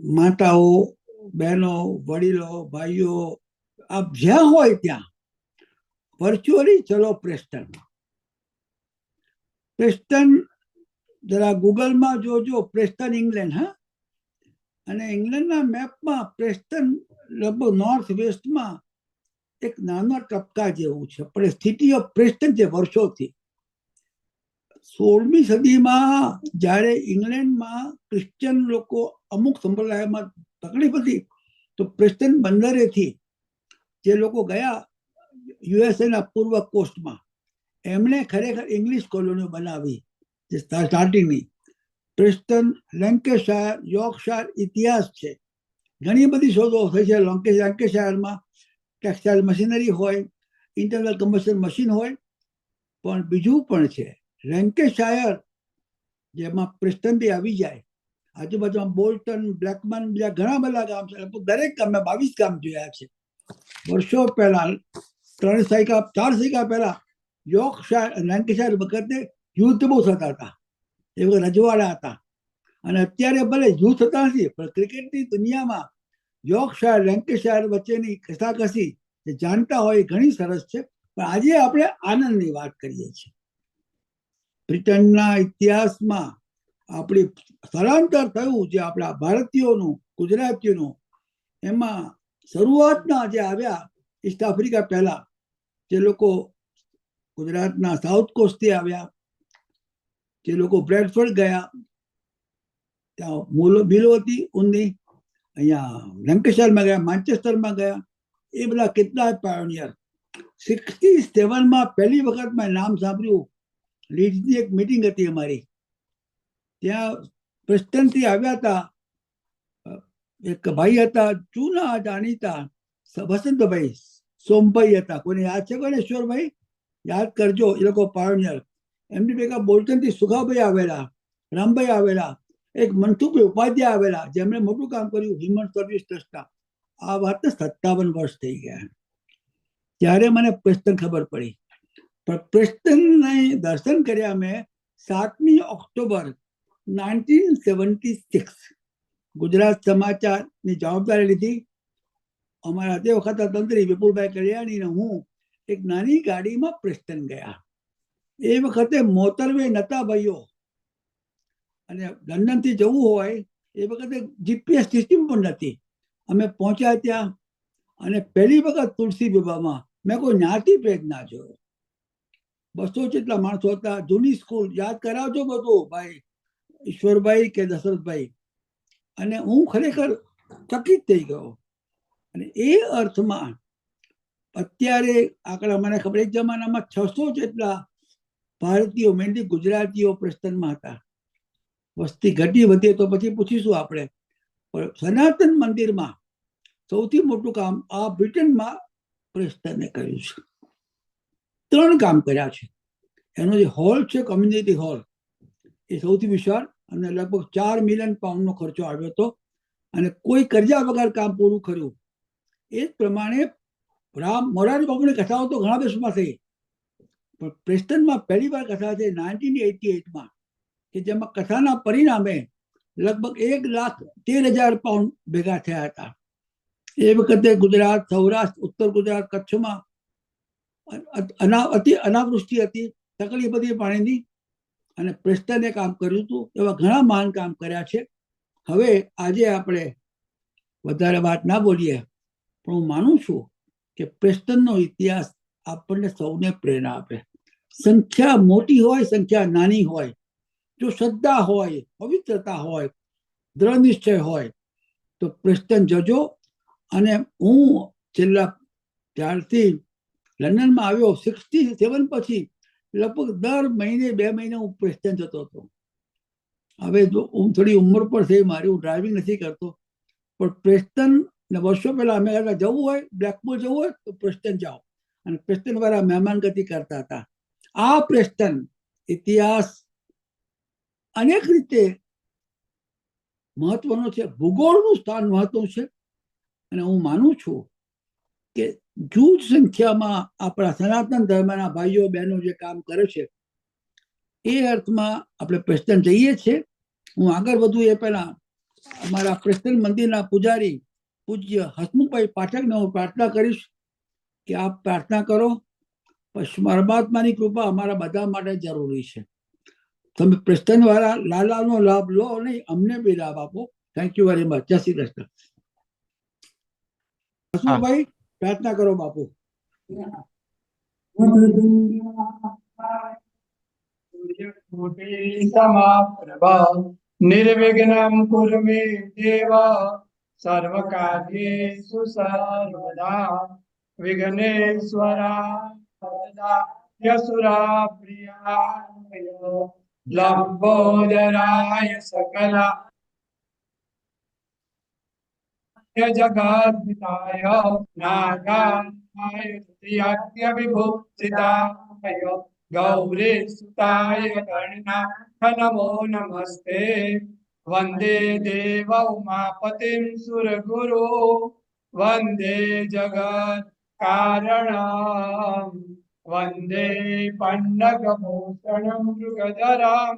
માતાઓ, બહેનો, વડીલો, ભાઈઓ, આપ જ્યાં હોય ત્યાં વર્ચ્યુઅલી ચલો પ્રેસ્ટન. પ્રેસ્ટન જરા ગૂગલમાં જોજો, પ્રેસ્ટન ઇંગ્લેન્ડ. હા, અને ઇંગ્લેન્ડના મેપમાં પ્રેસ્ટન લગભગ નોર્થ વેસ્ટમાં એક નાના ટપકા જેવું છે, પણ સ્થિતિ ઓફ પ્રેસ્ટન છે વર્ષોથી. 16મી સદીમાં જ્યારે ઇંગ્લેન્ડમાં ક્રિશ્ચિયન લોકો અમુક સંપ્રદાયમાં તકલીફ હતી, તો પ્રેસ્ટન બંદરેથી જે લોકો ગયા યુએસએના પૂર્વ કોસ્ટમાં, એમણે ખરેખર ઇંગ્લિશ કોલોનીઓ બનાવી. જે સ્ટાર્ટિંગની પ્રેસ્ટન, લેન્કેશાયર, યોર્કશાયર ઇતિહાસ છે. ઘણી બધી શોધો થઈ છે. લેન્કેશાયરમાં ટેક્સટાઇલ મશીનરી હોય, ઇન્ટરનલ કમ્બશન મશીન હોય, પણ બીજું પણ છે લેન્કેશાયર, જેમાં પ્રેસ્ટનથી આવી જાય. આજુબાજુમાં બોલ્ટન, બ્લેકમન, બીજા ઘણા બધા ગામ છે. દરેક ગામે 22 ગામ જોયા છે. વર્ષો પહેલા, 3 સૈકા 4 સૈકા પહેલા યોર્કશાયર, લેન્કેશાયર વખતે યુદ્ધ બહુ થતા હતા. એ વખત રજવાડા હતા. અને અત્યારે ભલે યુદ્ધ થતા નથી, પણ ક્રિકેટની દુનિયામાં યોર્કશાયર, લેન્કેશાયર વચ્ચેની કસાકસી જે જાણતા હોય ઘણી સરસ છે. પણ આજે આપણે આનંદની વાત કરીએ છીએ. બ્રિટનના ઇતિહાસમાં આપણી સ્થળાંતર થયું જે આપણા ભારતીયોનું, ગુજરાતીઓનું, એમાં શરૂઆતના જે આવ્યા ઈસ્ટ આફ્રિકા પહેલા, જે લોકો ગુજરાતના સાઉથ કોસ્ટથી આવ્યા, જે લોકો બ્રેડફર્ડ ગયા, ત્યાં મિલો હતી ઊનની, અહીંયા લેન્કેશાયરમાં ગયા, માન્ચેસ્ટરમાં ગયા, એ બધા કેટલાય પાયોનિયર. 67માં પહેલી વખત મેં નામ સાંભળ્યું. લીડ્સની એક મીટિંગ હતી અમારી, ત્યાં પ્રેસ્ટનથી આવ્યા હતા એક ભાઈ હતા, જૂના જાણીતા, વસંતભાઈ સોમભાઈ હતા. કોઈને યાદ છે? કોને? ઈશ્વરભાઈ યાદ કરજો. એ લોકો પાયોનિયર. એમની ભેગા બોલ્ટનથી સુખાભાઈ આવેલા, રામભાઈ આવેલા, એક મનસુખભાઈ ઉપાધ્યાય આવેલા, જેમણે મોટું કામ કર્યું હ્યુમન સર્વિસ ટ્રસ્ટના. આ વાતને 57 વર્ષ થઈ ગયા. ત્યારે મને પ્રેસ્ટન ખબર પડી. પણ પ્રેસ્ટનને દર્શન કર્યા મેં 7મી ઓક્ટોબર 1976. ગુજરાત સમાચારની જવાબદારી લીધી. અમારા તે વખત તંત્રી વિપુલભાઈ કલ્યાણીને હું એક નાની ગાડીમાં પ્રેસ્ટન ગયા. એ વખતે મોટરવે નતા ભાઈઓ, અને લંડનથી જવું હોય એ વખતે જીપીએસ સિસ્ટમ પણ નથી. અમે પહોંચ્યા ત્યાં, અને પહેલી વખત તુલસી વિવાહમાં મેં કોઈ જ્ઞાતિ ભેદ ના જોયો. 200 જેટલા માણસો હતા. જૂની સ્કૂલ, યાદ કરાવજો બધું ભાઈ ઈશ્વરભાઈ કે દશરથભાઈ. અને હું ખરેખર ચકિત થઈ ગયો. અને એ અર્થમાં અત્યારે આંકડા મને ખબર, એક જમાનામાં 600 જેટલા ભારતીયો, મેનલી ગુજરાતીઓ પ્રેસ્ટનમાં હતા. વસ્તી ઘટી વધી તો પછી પૂછીશું આપણે. પણ સનાતન મંદિરમાં સૌથી મોટું કામ આ બ્રિટનમાં પ્રેસ્ટને કર્યું છે. 3 કામ કર્યા છે. એનો જે હોલ છે, કોમ્યુનિટી હોલ, એ સૌથી વિશાળ, અને લગભગ 4 મિલિયન પાઉન્ડનો ખર્ચો આવ્યો હતો. અને કોઈ કર્યા વગર કામ પૂરું કર્યું. એ જ પ્રમાણે મોરારી બાપુની કથાઓ તો ઘણા દેશોમાં થઈ, પણ પ્રેસ્ટનમાં પહેલી વાર કથા થઈ 1988માં, કે જેમાં કથાના પરિણામે લગભગ 1,13,000 પાઉન્ડ ભેગા થયા હતા. એ વખતે ગુજરાત, સૌરાષ્ટ્ર, ઉત્તર ગુજરાત, કચ્છમાં અનાવૃષ્ટિ હતી, તકલીફ હતી પાણીની, અને પ્રેસ્ટને કામ કર્યું હતું. એવા ઘણા મહાન કામ કર્યા છે. હવે આજે આપણે વધારે વાત ના બોલીએ, પણ હું માનું છું કે પ્રેસ્ટનનો ઇતિહાસ આપણને સૌને પ્રેરણા આપે. સંખ્યા મોટી હોય, સંખ્યા નાની હોય, જો શ્રદ્ધા હોય, પવિત્રતા હોય, દ્રઢ નિશ્ચય હોય, તો પ્રેસ્ટન જજો. અને હું છેલ્લા ત્યારથી લંડનમાં આવ્યો 67 પછી લગભગ દર મહિને 2 મહિને હું પ્રેસ્ટન જતો હતો. હવે હું થોડી ઉંમર પર થઈ મારી, હું ડ્રાઇવિંગ નથી કરતો, પણ પ્રેસ્ટન વર્ષો પહેલા અમે જવું હોય, બ્લેકપુલ જવું હોય તો પ્રેસ્ટન જાઓ. અને પ્રેસ્ટન વાળા મહેમાનગતિ કરતા હતા. આ પ્રેસ્ટન ઇતિહાસ અનેક રીતે મહત્વનો છે. ભૂગોળનું સ્થાન મહત્વનું છે. અને હું માનું છું કે જૂજ સંખ્યામાં આપણા સનાતન ધર્મના ભાઈઓ બહેનો જે કામ કરે છે, એ અર્થમાં આપણે પ્રેસ્ટન જઈએ છીએ. હું આગળ વધુ એ પહેલા અમારા પ્રેસ્ટન મંદિરના પૂજારી પૂજ્ય હસમુખભાઈ પાઠકને હું પ્રાર્થના કરીશ કે આપ પ્રાર્થના કરો. પરમાત્માની કૃપા અમારા બધા માટે જરૂરી છે. તમે પ્રેસ્ટન વાળા લાલાનો લાભ લો નહીં, અમને બી લાભ આપો. Thank you very much. જય શ્રી કૃષ્ણ. હસમુખભાઈ પ્રાર્થના કરો બાપુ. निर्विघ्नं कुरु मे देव सर्वकार्येषु सर्वदा विघ्नेश्वराय सुराप्रियाय लंबोदराय सकला जगद्धिताय नागाय विभूषिताय गौरी सुताय गणनाथ नमो नमस्ते वंदे देव उमापतिं सुरगुरु वंदे जगत् कारणं वंदे पन्नगभूषणं मृगधरं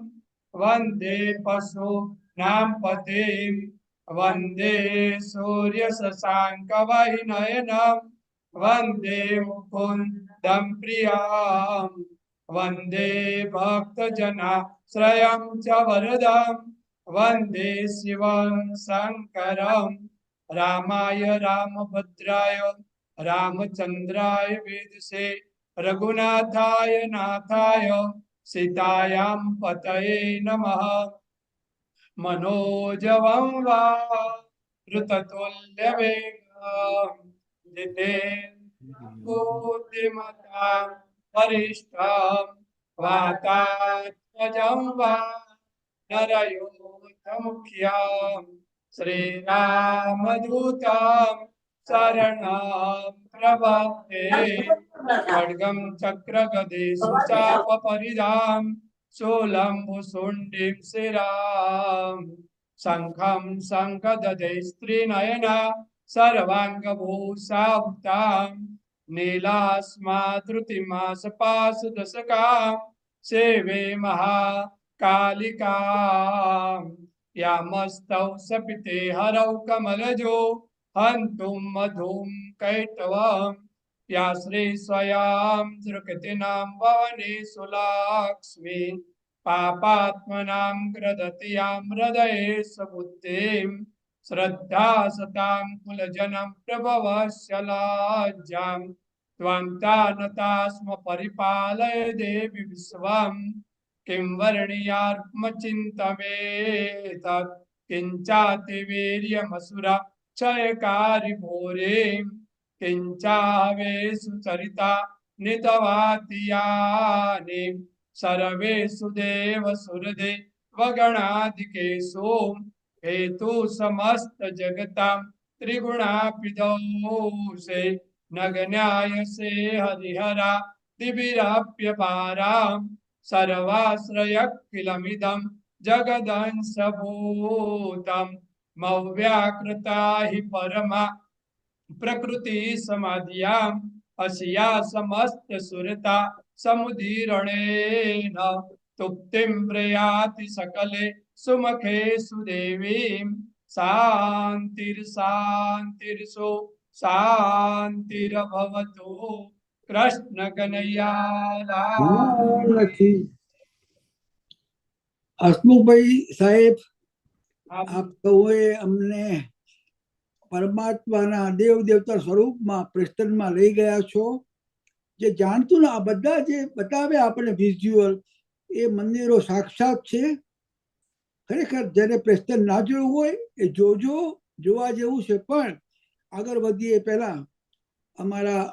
वंदे पशूनां पतिं वंदे सूर्य शशांक वैनयनम वंदे मुकुंदम प्रियम वंदे भक्त जनाश्रयं च वरदम वंदे शिवं शंकरं रामाय रामभद्राय रामचंद्राय वेदसे रघुनाथाय नाथाय सीतायां पतये नमः मनोजवं वारुततुल्यवेगं जितेन्द्रियं वरिष्ठं वातात्मजं वा नरयोधमुख्यं श्रीरामदूतं शरणं प्रपद्ये खड्गं चक्रगदेषु चापपरिधां शूलम्बुशुण्डीं शिरां शङ्खं शङ्खदधे स्त्रीनयना सर्वाङ्गभूषाभूतां नीलास्मादृतिमासपाशदशकां सेवे महाकालिकां यामस्तौ सपिते हरौ कमलजो हन्तुं मधुं कैटवम् या श्री स्वयं धृकृतिनां भवनेषु लक्ष्मी पापात्मनां कृदति यां हृदयेषु बुद्धिं श्रद्धा सतां कुलजनं प्रभवस्य लज्जां त्वन्तानता स्म परिपालय देवि विश्वं किं वर्णीयात्मचिन्तमेतत् किञ्चाति वीर्यमसुरा क्षयकारि भूरिम् किंचावेषु चरिता नितवाति यानि सर्वेषु देवसुरदेवगणाधिकेषु हेतु समस्त जगतां त्रिगुणापिदोषे नगन्यायसे हरिहरा दिविराप्यपारां सर्वाश्रयखिलमिदं जगदंशभूतं मव्याकृता हि परमा प्रकृति समाधियां अस्या समस्त सुरता समुदीरणेन तुप्तिं प्रयाति सकले सुमखे सुदेवीं शान्तिर्शान्तिर्सु शान्तिर्भवतु कृष्ण कन्हैया હસમુખભાઈ સાહેબ, આપ સૌએ અમને પરમાત્માના દેવ દેવતા સ્વરૂપમાં પ્રેસ્ટનમાં લઈ ગયા છો. જે જાણતું ને આ બધા જે બતાવે આપણે વિઝ્યુઅલ એ મંદિરો સાક્ષાત છે. ખરેખર જેને પ્રેસ્ટન ના જોયું હોય એ જોજો, જોવા જેવું છે. પણ આગળ વધીએ પહેલા અમારા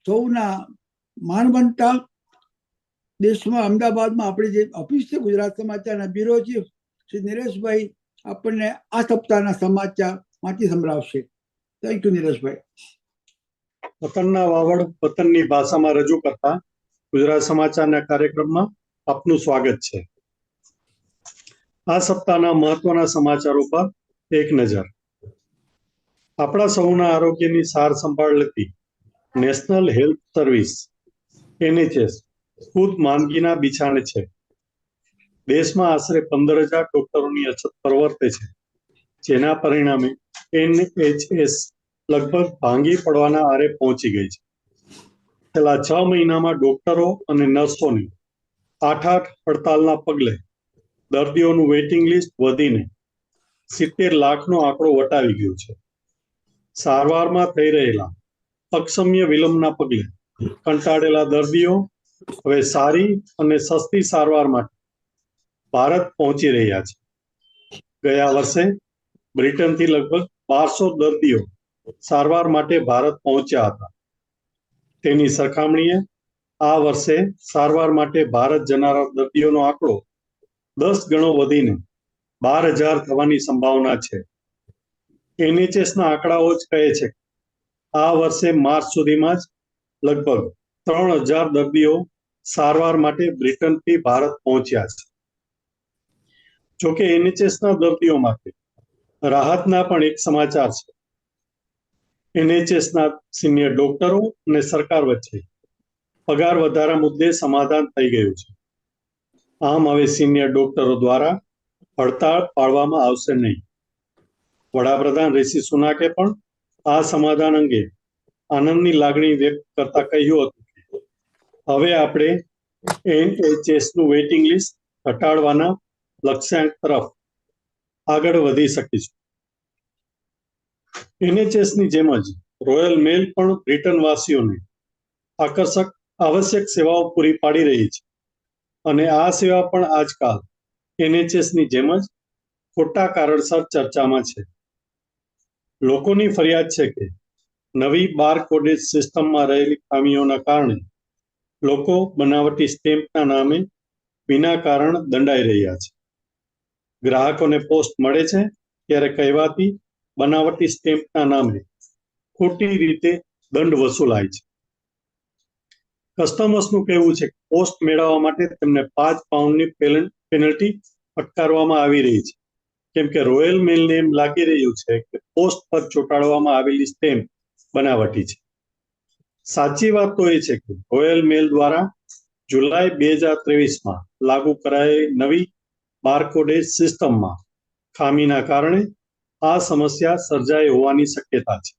સૌના માનવંતા દેશમાં અમદાવાદમાં આપણી જે ઓફિસ છે ગુજરાત સમાચારના બ્યુરો ચીફ શ્રી નિરેશભાઈ આપણને આ સપ્તાહના સમાચાર વાંચી સંભળાવશે. Thank you નિરેશભાઈ. વતનના વાવડ વતનની ભાષામાં રજૂ કરતા ગુજરાત સમાચારના કાર્યક્રમમાં આપનું સ્વાગત છે. આ સપ્તાહના મહત્વના સમાચારો પર એક નજર. આપણા સૌના આરોગ્યની સાર સંભાળ લેતી નેશનલ હેલ્થ સર્વિસ NHS ખુદ માંદગીના બિછાણે છે. દેશમાં આશરે 15,000 ડોક્ટરોની અછત પ્રવર્તે છે. જેના પરિણામે NHS લગભગ ભાંગી પડવાના આરે પહોંચી ગઈ છે. છેલ્લા 6 મહિનામાં ડોક્ટરો અને નર્સોની 8 હડતાલના પગલે દર્દીઓનું વેઇટિંગ લિસ્ટ વધીને 70 લાખનો આંકડો વટાવી ગયો છે. સારવારમાં થઈ રહેલા અક્ષમ્ય વિલંબના પગલે કંટાળેલા દર્દીઓ હવે સારી અને સસ્તી સારવાર માટે ભારત પહોંચી રહ્યા છે. ગયા વર્ષે બ્રિટનથી લગભગ 1200 દર્દીઓ સારવાર માટે ભારત પહોંચ્યા હતા. તેની સરખામણીએ આ વર્ષે સારવાર માટે ભારત જનારા દર્દીઓનો આંકડો 10 ગણો વધીને 12,000 થવાની સંભાવના છે. NHSના આંકડાઓ જ કહે છે કે આ વર્ષે માર્ચ સુધીમાં જ લગભગ 3,000 દર્દીઓ સારવાર માટે બ્રિટનથી ભારત પહોંચ્યા છે. જોકે NHSના દર્દીઓ માટે રાહતના પણ એક સમાચાર છે. NHSના સિનિયર ડોક્ટરો અને સરકાર વચ્ચે પગાર વધારા મુદ્દે સમાધાન થઈ ગયું છે. આમ હવે સિનિયર ડોક્ટરો દ્વારા હડતાળ પાડવામાં આવશે નહીં. વડાપ્રધાન ઋષિ સુનાકે પણ આ સમાધાન અંગે આનંદની લાગણી વ્યક્ત કરતા કહ્યું હતું કે હવે આપણે NHSનું વેઇટિંગ લિસ્ટ ઘટાડવાના લક્ષ્યાંક તરફ આગળ વધી શકીશું. NHSની જેમ જ રોયલ મેલ પણ બ્રિટનવાસીઓને આકર્ષક આવશ્યક સેવાઓ પૂરી પાડી રહી છે અને આ સેવા પણ આજકાલ NHSની જેમ જ ખોટા કારણસર ચર્ચામાં છે. લોકોની ફરિયાદ છે કે નવી બારકોડેડ સિસ્ટમમાં રહેલી ખામીઓના કારણે લોકો બનાવટી સ્ટેમ્પના નામે વિના કારણ દંડાઈ રહ્યા છે. ગ્રાહકોને પોસ્ટ મળે છે ત્યારે કહેવાતી બનાવટી સ્ટેમ્પના નામે ખોટી રીતે દંડ વસૂલાય છે. કસ્ટમર્સનું કહેવું છે કે પોસ્ટ મેળવવા માટે તેમને 5 પાઉન્ડની પેનલ્ટી ફટકારવામાં આવી રહી છે, કેમ કે રોયલ મેલને એમ લાગી રહ્યું છે કે પોસ્ટ પર ચોંટાડવામાં આવેલી સ્ટેમ્પ બનાવટી છે. સાચી વાત તો એ છે કે રોયલ મેલ દ્વારા જુલાઈ 2023માં લાગુ કરાયેલી નવી બારકોડેડ સિસ્ટમમાં ખામીના કારણે આ સમસ્યા સર્જાઈ હોવાની શક્યતા છે.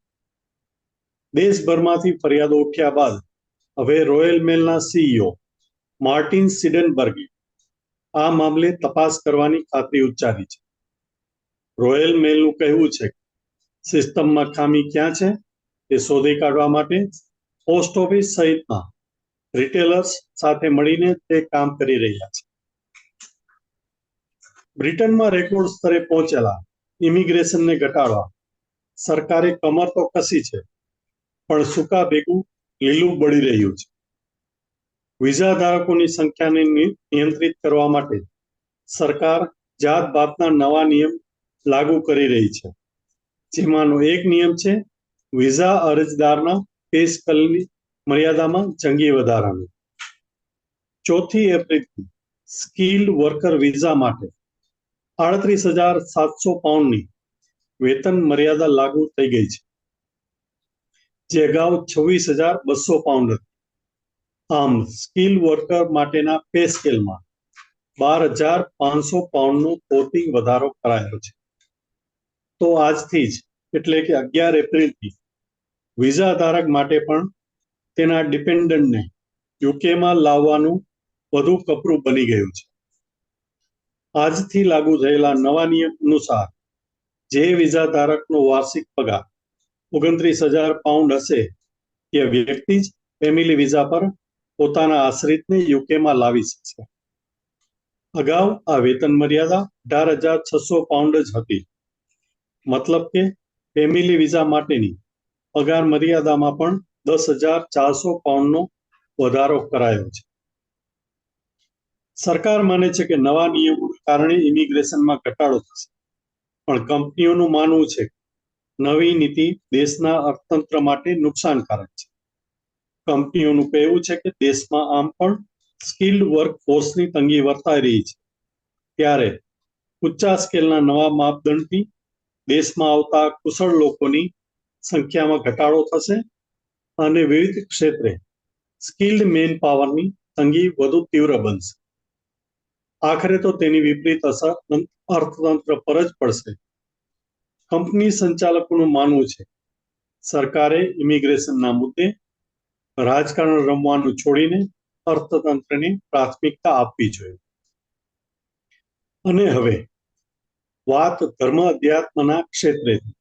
દેશભરમાંથી ફરિયાદો ઉઠ્યા બાદ હવે રોયલ મેલના CEO માર્ટિન સિડનબર્ગે આ મામલે તપાસ કરવાની ખાતરી ઉચ્ચારી છે. રોયલ મેલનું કહેવું છે કે સિસ્ટમમાં ખામી ક્યાં છે તે શોધી કાઢવા માટે પોસ્ટ ઓફિસ સહિતના રિટેલર્સ સાથે મળીને તે કામ કરી રહ્યા છે. બ્રિટનમાં રેકોર્ડ સ્તરે પહોંચેલા ઇમિગ્રેશનને ઘટાડવા સરકારે કમર તો કસી છે, પણ સૂકા ભેગું લીલું બળી રહ્યું છે. વિઝા ધારકોની સંખ્યાને નિયંત્રિત કરવા માટે સરકાર જાત-ભાતના નવા નિયમ લાગુ કરી રહી છે. જેમાંનો એક નિયમ છે વિઝા અરજદારના પે સ્કેલની મર્યાદામાં જંગી વધારાનો. 4 એપ્રિલથી સ્કિલ્ડ વર્કર વિઝા માટે 38,700 પાઉન્ડની વેતન મર્યાદા લાગુ થઈ ગઈ છે, જે અગાઉ 26,200 પાઉન્ડ હતી. આમ સ્કિલ વર્કર માટેના પે સ્કેલમાં 12,500 પાઉન્ડનો તોતિંગ વધારો કરાયો છે. તો આજથી જ એટલે કે 11 એપ્રિલથી વિઝા ધારક માટે પણ તેના ડિપેન્ડન્ટને યુકેમાં લાવવાનું વધુ કપરું બની ગયું છે. આજથી લાગુ થયેલા નવા નિયમ અનુસાર જે વિઝા ધારકનો વાર્ષિક પગાર 29,000 પાઉન્ડ હશે તે વ્યક્તિ જ ફેમિલી વિઝા પર પોતાના આશ્રિતને યુકેમાં લાવી શકશે. અગાઉ આ વેતન મર્યાદા 18,600 પાઉન્ડ જ હતી. મતલબ કે ફેમિલી વિઝા માટેની પગાર મર્યાદામાં પણ 10,400 પાઉન્ડનો વધારો કરાયો છે. સરકાર માને છે કે નવા નિયમોને કારણે ઇમિગ્રેશનમાં ઘટાડો થશે, પણ કંપનીઓનું માનવું છે કે નવી નીતિ દેશના અર્થતંત્ર માટે નુકસાનકારક છે. કંપનીઓનું કહેવું છે કે દેશમાં આમ પણ સ્કિલ્ડ વર્કફોર્સની તંગી વર્તાઈ રહી છે, ત્યારે ઊંચા સ્કેલના નવા માપદંડથી દેશમાં આવતા કુશળ લોકોની સંખ્યામાં ઘટાડો થશે અને વિવિધ ક્ષેત્રે સ્કિલ્ડ મેન પાવરની તંગી વધુ તીવ્ર બનશે. આખરે તો તેની વિપરીત અસર અર્થતંત્ર પર જ પડશે. કંપની સંચાલકોનું માનવું છે સરકારે ઇમિગ્રેશનના મુદ્દે રાજકારણ રમવાનું છોડીને અર્થતંત્રને પ્રાથમિકતા આપવી જોઈએ. અને હવે વાત ધર્મ અધ્યાત્મના ક્ષેત્રેથી.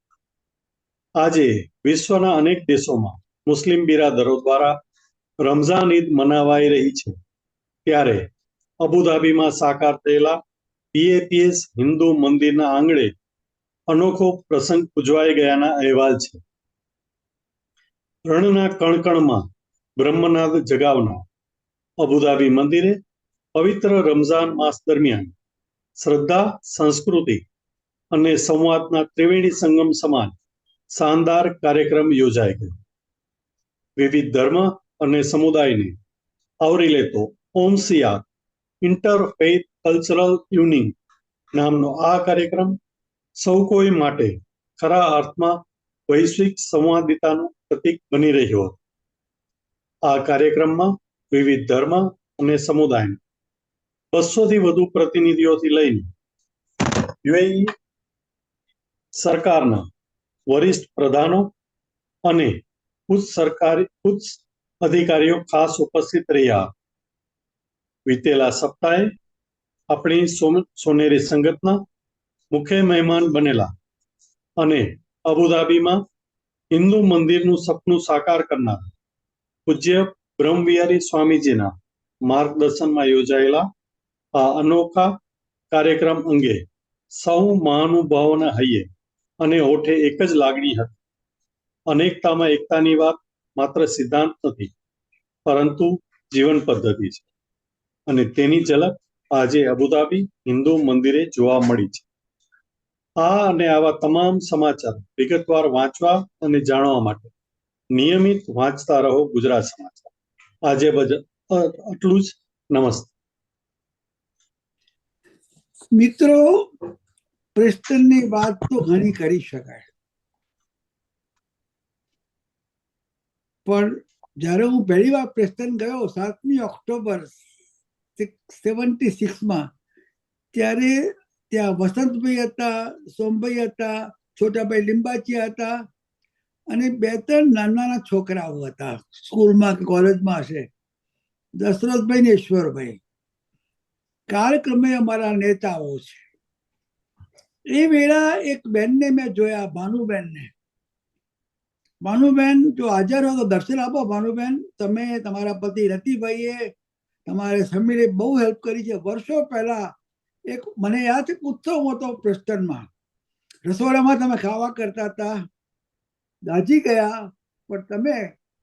આજે વિશ્વના અનેક દેશોમાં મુસ્લિમ બિરાદરો દ્વારા રમઝાન ઈદ મનાવાઈ રહી છે, ત્યારે અબુધાબીમાં સાકાર થયેલા BAPS હિન્દુ મંદિરના આંગણે અનોખો પ્રસંગ ઉજવાઈ ગયાના અહેવાલ છે. રણના કણકણમાં બ્રહ્મનાદ જગાવનાર અબુધાબી મંદિરે પવિત્ર રમઝાન માસ દરમિયાન શ્રદ્ધા, સંસ્કૃતિ અને સંવાદના ત્રિવેણી સંગમ સમાન શાનદાર કાર્યક્રમ યોજાઈ ગયો. વિવિધ ધર્મ અને સમુદાયને આવરી લેતો OMSIAD ઇન્ટરફેથ કલ્ચરલ યુનિંગ નામનો આ કાર્યક્રમ સૌ કોઈ માટે ખરા અર્થમાં વૈશ્વિક સંવાદિતાનું પ્રતીક બની રહ્યો હતો. આ કાર્યક્રમમાં વિવિધ ધર્મ અને સમુદાયના 200થી વધુ પ્રતિનિધિઓથી લઈને UAE સરકારના વરિષ્ઠ પ્રધાનો અને ઉચ્ચ અધિકારીઓ ખાસ ઉપસ્થિત રહ્યા. વિતેલા સપ્તાહે આપણી સોનેરી સંગતના મુખ્ય મહેમાન બનેલા અને અબુધાબીમાં હિન્દુ મંદિરનું સપનું સાકાર કરનાર પૂજ્ય બ્રહ્મવિહારી સ્વામીજીના માર્ગદર્શનમાં યોજાયેલા આ અનોખા કાર્યક્રમ અંગે સૌ મહાનુભાવોના હૈયે અને હોઠે એક જ લાગણી હતી. અનેકતામાં એકતાની વાત માત્ર સિદ્ધાંત નથી, પરંતુ જીવન પદ્ધતિ છે, અને તેની ઝલક આજે અબુધાબી હિન્દુ મંદિરે જોવા મળી છે. આ અને આવા તમામ સમાચાર વિગતવાર વાંચવા અને જાણવા માટે નિયમિત વાંચતા રહો ગુજરાત સમાચાર. આજે આટલું જ. નમસ્તે મિત્રો, પ્રેસ્ટનની વાત તો ઘણી કરી શકાય, પણ જ્યારે હું પહેલી વાર પ્રેસ્ટન ગયો 7મી ઓક્ટોબર 76માં, ત્યારે ત્યાં વસંતભાઈ હતા, સોમભાઈ હતા, છોટાભાઈ લિંબાચિયા હતા અને 2-3 નાના છોકરાઓ હતા, સ્કૂલમાં કે કોલેજમાં હશે, દશરથભાઈ ને ઈશ્વરભાઈ. કાળક્રમે અમારા નેતાઓ છે. એ વેળા એક બેનને મેં જોયા, ભાનુબેનને. ભાનુબેન જો હાજર હો તો દર્શન આપો. ભાનુબેન, તમે, તમારા પતિ રતિભાઈએ, તમારે સમીરે બહુ હેલ્પ કરી છે. વર્ષો પહેલા એક મને યાદ છે, ઉત્સવ હતો પ્રેસ્ટનમાં, રસોડામાં તમે ખાવા કરતા હતા. દાજી ગયા, પણ તમે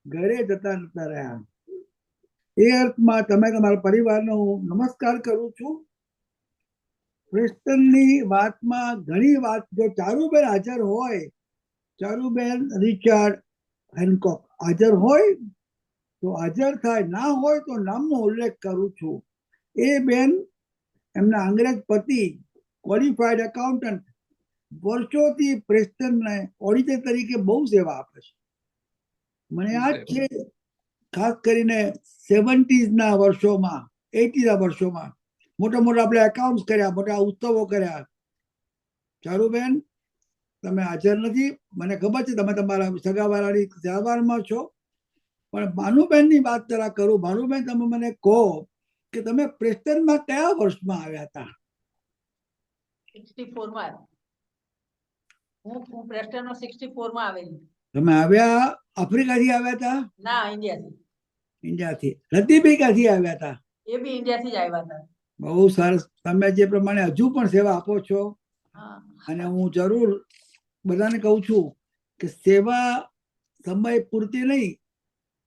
ઘરે જતા નતા રહ્યા. એ અર્થમાં તમે તમારા પરિવારનો હું નમસ્કાર કરું છું. પ્રેસ્ટનની વાતમાં ઘણી વાત, જો ચારુબેન હાજર હોય, ચારુબેન રિચાર્ડ હેનકોક હાજર હોય તો હાજર થાય, ના હોય તો નામનો ઉલ્લેખ કરું છું. એ બેન, એમના અંગ્રેજ પતિ ક્વોલિફાઈડ એકાઉન્ટન્ટ, વર્ષોથી પ્રેસ્ટનને ઓડિટર તરીકે બહુ સેવા આપે છે. મને યાદ છે, ખાસ કરીને 70s વર્ષોમાં, 80s વર્ષોમાં મોટા મોટા આપણે એકાઉન્ટ કર્યા, મોટા ઉત્સવો કર્યા. ચારુબેન, તમે હાજર નથી, મને ખબર છે, તમે તમારા સગાવાળાની તહેવારમાં છો, પણ ભાનુબેનની વાત જરા કરું. ભાનુબેન, તમે મને કહો કે તમે પ્રેસ્ટનમાં કયા વર્ષમાં આવ્યા હતા? 64માં. હું પ્રેસ્ટનમાં 64માં આવેલી. તમે આવ્યા આફ્રિકાથી આવ્યા હતા? ના, ઇન્ડિયાથી. ઇન્ડિયાથી. રતિભાઈ ક્યાંથી આવ્યા હતા? એ બી ઇન્ડિયાથી જ આવ્યા હતા. બહુ સરસ. તમે જે પ્રમાણે હજુ પણ સેવા આપો છો, અને હું જરૂર બધાને કહું છું કે સેવા સમય પૂરતી નહીં,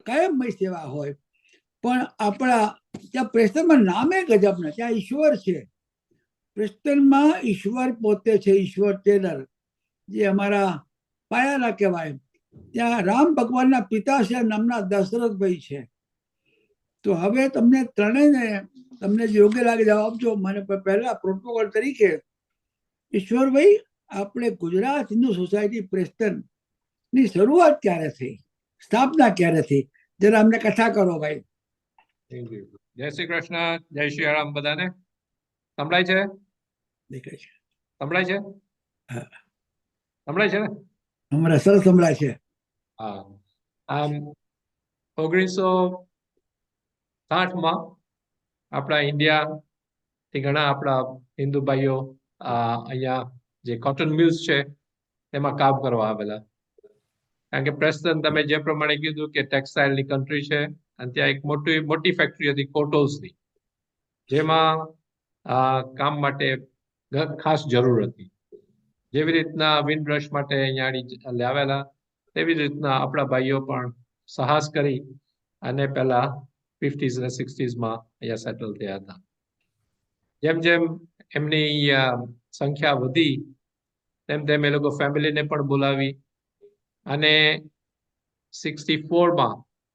કાયમની સેવા હોય. પણ આપણા ત્યાં પ્રેસ્ટનમાં નામે ગજબના, ત્યાં ઈશ્વર છે. પ્રેસ્ટનમાં ઈશ્વર પોતે છે, ઈશ્વર ટેલર, જે અમારા પાયાના કહેવાય. ત્યાં રામ ભગવાનના પિતાશ્રી નામના દશરથભાઈ છે. તો હવે તમને ત્રણેયને, તમને જે યોગ્ય લાગે જવાબ આપજો. મને પહેલા પ્રોટોકોલ તરીકે, ઈશ્વરભાઈ, આપણે ગુજરાત હિન્દુ સોસાયટી પ્રેસ્ટન ની શરૂઆત ક્યારે થઈ, સ્થાપના ક્યારે થઈ, જરા અમને કથા કરો ભાઈ. જય શ્રી કૃષ્ણ, જય શ્રી રામ. બધાને સંભળાય છે? દેખાય છે? સંભળાય છે? હા. સંભળાય છે ને? અમારા સરસ સંભળાય છે. હા. આમ 1960 આપણા ઇન્ડિયાથી ઘણા આપણા હિન્દુ ભાઈઓ અહીંયા જે કોટન મિલ્સ છે તેમાં કામ કરવા આવેલા. કારણ કે પ્રેસ્ટન તમે જે પ્રમાણે કીધું કે ટેક્સટાઇલની કન્ટ્રી છે અને ત્યાં એક મોટી ફેક્ટરી હતી કોટોલ્સની, જેમાં કામ માટે ખાસ જરૂર હતી. જેવી રીતના વિન્ડબ્રશ માટે અહીંયા લાવેલા, તેવી રીતના આપણા ભાઈઓ પણ સાહસ કરી અને પહેલા 50s અને 60s અહીંયા સેટલ થયા હતા. જેમ જેમ એમની સંખ્યા વધી તેમ તેમ એ લોકો ફેમિલીને પણ બોલાવી અને 64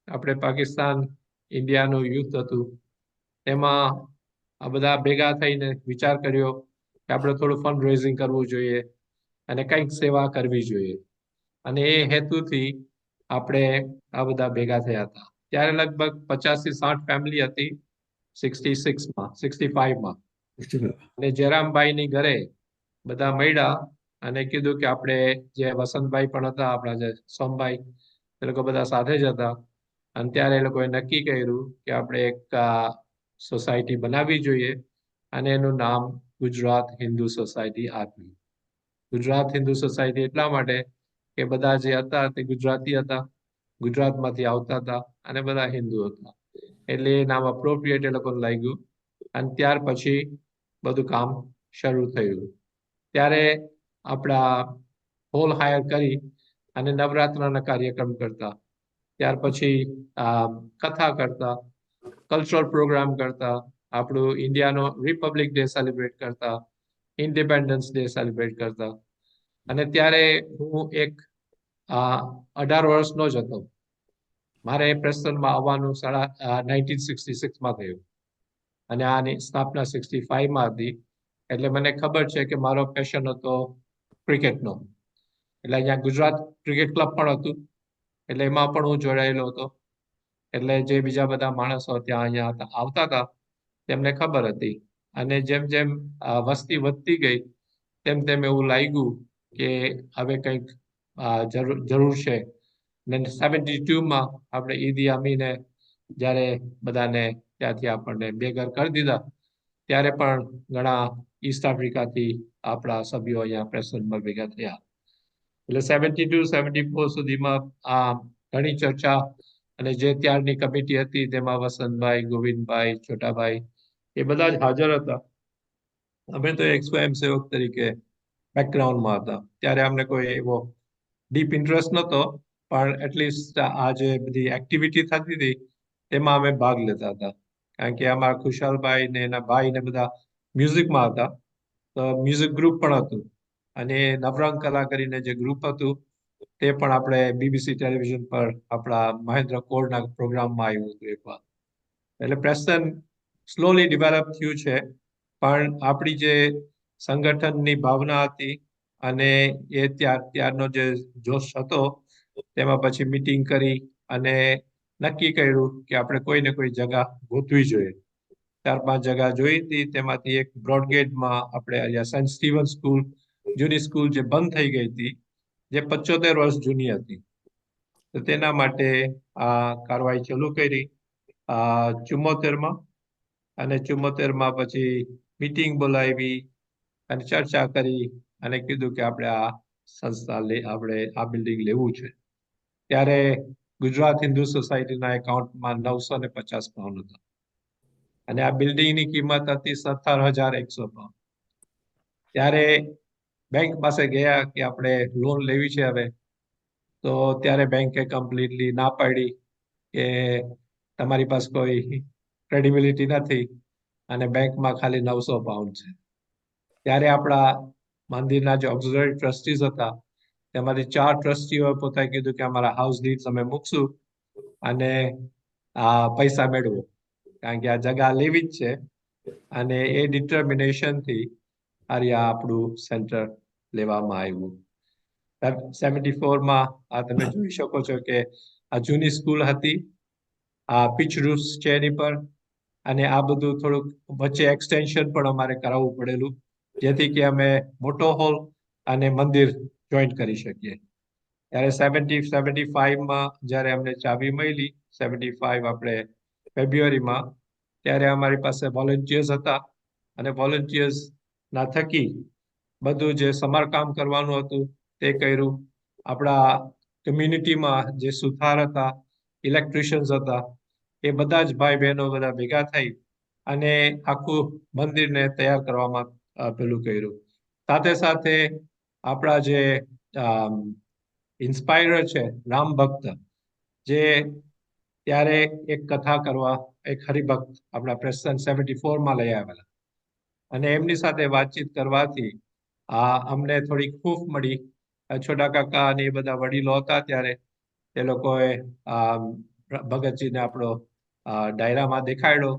આપણે પાકિસ્તાન ઇન્ડિયાનું યુદ્ધ હતું, તેમાં આ બધા ભેગા થઈને વિચાર કર્યો કે આપણે થોડું ફંડ રેઝિંગ કરવું જોઈએ અને કંઈક સેવા કરવી જોઈએ. અને એ હેતુથી આપણે આ બધા ભેગા થયા હતા. ત્યારે લગભગ 50 થી 60 ફેમિલી હતી 65 અને જયરામભાઈની ઘરે બધા મળ્યા અને કીધું કે આપણે જે વસંતભાઈ પણ હતા, આપણા જે સોમભાઈ, એ લોકો બધા સાથે જ હતા. અને ત્યારે એ લોકોએ નક્કી કર્યું કે આપણે એક સોસાયટી બનાવવી જોઈએ અને એનું નામ ગુજરાત હિન્દુ સોસાયટી આપ્યું. ગુજરાત હિન્દુ સોસાયટી એટલા માટે કે બધા જે હતા તે ગુજરાતી હતા, ગુજરાતમાંથી આવતા હતા અને બધા હિન્દુ હતા, એટલે એ નામ અપ્રોપ્રિએટ એ લોકોને લાગ્યું. અને ત્યાર પછી બધું કામ શરૂ થયું. ત્યારે આપણા હોલ હાયર કરી અને નવરાત્રના કાર્યક્રમ કરતા, ત્યાર પછી કથા કરતા, કલ્ચરલ પ્રોગ્રામ કરતા, આપણું ઇન્ડિયાનો રિપબ્લિક ડે સેલિબ્રેટ કરતા, ઇન્ડિપેન્ડન્સ ડે સેલિબ્રેટ કરતા. અને ત્યારે હું એક 18 વર્ષનો જ હતો. મારે પ્રેસ્ટનમાં આવવાનું 1966 થયું અને આની સ્થાપના 65 હતી. એટલે મને ખબર છે કે મારો પેશન હતો ક્રિકેટનો. એટલે અહીંયા ગુજરાત ક્રિકેટ ક્લબ પણ હતું, એટલે એમાં પણ હું જોડાયેલો હતો. એટલે જે બીજા બધા માણસો ત્યાં અહીંયા આવતા હતા તેમને ખબર હતી. અને જેમ જેમ વસ્તી વધતી ગઈ તેમ તેમ એવું લાગ્યું કે હવે કંઈક જરૂર છે. ને 72 આપણે ઈદી અમીને જ્યારે બધાને ત્યાંથી આપણને બેઘર કરી દીધા, ત્યારે પણ ઘણા ઈસ્ટ આફ્રિકાથી આપણા સભ્યો અહીંયા પ્રેસ્ટનમાં ભેગા થયા. એટલે 72-74 સુધીમાં ઘણી ચર્ચા અને જે ત્યારની કમિટી હતી તેમાં વસંતભાઈ, ગોવિંદભાઈ, છોટાભાઈ એ બધા જ હાજર હતા. અમે તો એક સ્વયંસેવક તરીકે બેકગ્રાઉન્ડમાં હતા. ત્યારે અમને કોઈ એવો ડીપ ઇન્ટરેસ્ટ નહોતો, પણ એટલીસ્ટ આ જે બધી એક્ટિવિટી થતી હતી તેમાં અમે ભાગ લેતા હતા. કારણ કે અમારા ખુશાલભાઈ ને એના ભાઈ ને બધા મ્યુઝિકમાં હતા, તો મ્યુઝિક ગ્રુપ પણ હતું. અને નવરંગ કલા કરીને જે ગ્રુપ હતું તે પણ આપણે BBC ટેલિવિઝન પર આપણા મહેન્દ્ર કોરના પ્રોગ્રામમાં આવ્યું હતું એકવાર. એટલે પ્રેસ્ટન સ્લોલી ડેવલપ થયું છે, પણ આપણી જે સંગઠનની ભાવના હતી અને એ ત્યારનો જે જોશ હતો, તેમાં પછી મીટિંગ કરી અને નક્કી કર્યું કે આપણે કોઈ ને કોઈ જગા ગોતવી જોઈએ. 4-5 જગા જોઈ હતી, તેમાંથી એક બ્રોડગેટમાં આપણે અહીંયા સેન્ટ સ્ટીવન સ્કૂલ, જૂની સ્કૂલ જે બંધ થઈ ગઈ હતી, જે 75 વર્ષ જૂની હતી, તો તેના માટે આ કાર્યવાહી ચાલુ કરી 74 અને 74 પછી મીટિંગ બોલાવી અને ચર્ચા કરી અને કીધું કે આપણે આ સંસ્થા આપણે આ બિલ્ડિંગ લેવું છે. ત્યારે ગુજરાત હિન્દુ સોસાયટીના એકાઉન્ટમાં 950 પાઉન્ડ હતા અને આ બિલ્ડિંગની કિંમત હતી 17,100 પાઉન્ડ. ત્યારે બેંક પાસે ગયા કે આપણે લોન લેવી છે હવે, તો ત્યારે બેંકે કમ્પ્લીટલી ના પાડી કે તમારી પાસે કોઈ ક્રેડિબિલિટી નથી અને બેંકમાં ખાલી 900 પાઉન્ડ છે. ત્યારે આપણા મંદિરના જે ઓક્ઝિલરી ટ્રસ્ટીઝ હતા તેમાંથી 4 ટ્રસ્ટીઓએ પોતે કીધું કે અમારા હાઉસ ડીડ્સ અમે મૂકશું અને આ પૈસા મેળવો, કારણ કે આ જગા લેવી જ છે. અને એ ડિટર્મિનેશનથી આપણું સેન્ટર લેવામાં આવ્યું. 74 આ તમે જોઈ શકો છો કે આ જૂની સ્કૂલ હતી, આ પીચ રૂફ્સ છે એની પર, અને આ બધું થોડુંક વચ્ચે એક્સટેન્શન પણ અમારે કરાવવું પડેલું, જેથી કે અમે મોટો હોલ અને મંદિર જોઈન કરી શકીએ. ત્યારે 75માં જ્યારે અમને ચાવી મળી, 75 આપણે ફેબ્રુઆરીમાં, ત્યારે અમારી પાસે વોલન્ટિયર્સ હતા અને વોલન્ટિયર્સ ના થકી બધું જે સમારકામ કરવાનું હતું તે કર્યું. આપણા કમ્યુનિટીમાં જે સુથાર હતા, ઇલેક્ટ્રિશિયન્સ હતા, એ બધા જ ભાઈ બહેનો બધા ભેગા થઈ અને આખું મંદિરને તૈયાર કરવામાં પેલું કર્યું. સાથે સાથે આપણા જે ઇન્સ્પાયર છે રામ ભક્ત, જે ત્યારે એક કથા કરવા એક હરિભક્ત આપણા પ્રેસિડેન્ટ 74માં લઈ આવેલા અને એમની સાથે વાતચીત કરવાથી અમને થોડી ખૂફ મળી. છોટા કાકા અને એ બધા વડીલો હતા ત્યારે તે લોકોએ ભગતજીને આપણો ડાયરામાં દેખાડ્યો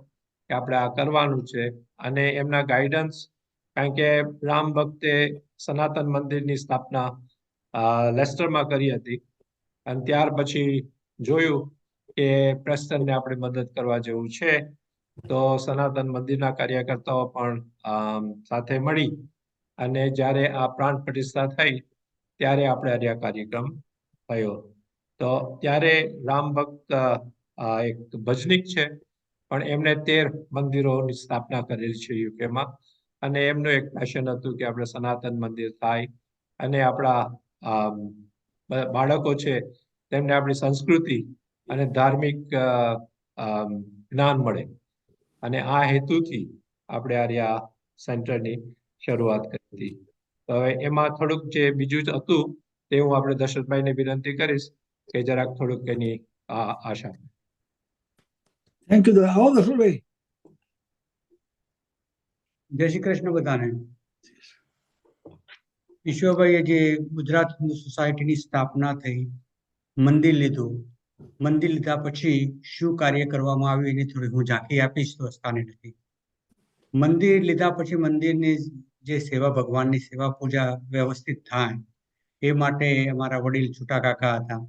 કે આપણે આ કરવાનું છે અને એમના ગાઈડન્સ, કારણ કે રામ ભક્તે સનાતન મંદિરની સ્થાપના લેસ્ટરમાં કરી હતી અને ત્યાર પછી જોયું કે પ્રેસ્ટનને આપણે મદદ કરવા જેવું છે, તો સનાતન મંદિરના કાર્યકર્તાઓ પણ સાથે મળી અને જ્યારે આ પ્રાણ પ્રતિષ્ઠા થઈ ત્યારે આપણે આ કાર્યક્રમ થયો. તો ત્યારે રામ ભક્ત એક ભજનિક છે, પણ એમણે 13 મંદિરોની સ્થાપના કરેલી છે યુકેમાં અને એમનું એક પેશન હતું કે આપણે સનાતન મંદિર થાય અને આપણા બાળકો છે તેમને આપણી સંસ્કૃતિ અને ધાર્મિક જ્ઞાન મળે અને આ હેતુથી આપણે આ સેન્ટરની શરૂઆત કરી હતી. તો હવે એમાં થોડુંક જે બીજું જ હતું તે હું આપણે દશરથભાઈને વિનંતી કરીશ કે જરાક થોડુંક એની આશા. Thank you. આવો દશરથભાઈ. જય શ્રી કૃષ્ણ બધાને. ઈશ્વરભાઈએ જે ગુજરાત હિન્દુ સોસાયટીની સ્થાપના થઈ, મંદિર લીધું, મંદિર લીધા પછી શું કાર્ય કરવામાં આવ્યું એની થોડી હું ઝાંખી આપીશ તો સ્થાને નથી. મંદિર લીધા પછી મંદિરની જે સેવા, ભગવાનની સેવા પૂજા વ્યવસ્થિત થાય એ માટે અમારા વડીલ છોટા કાકા હતા,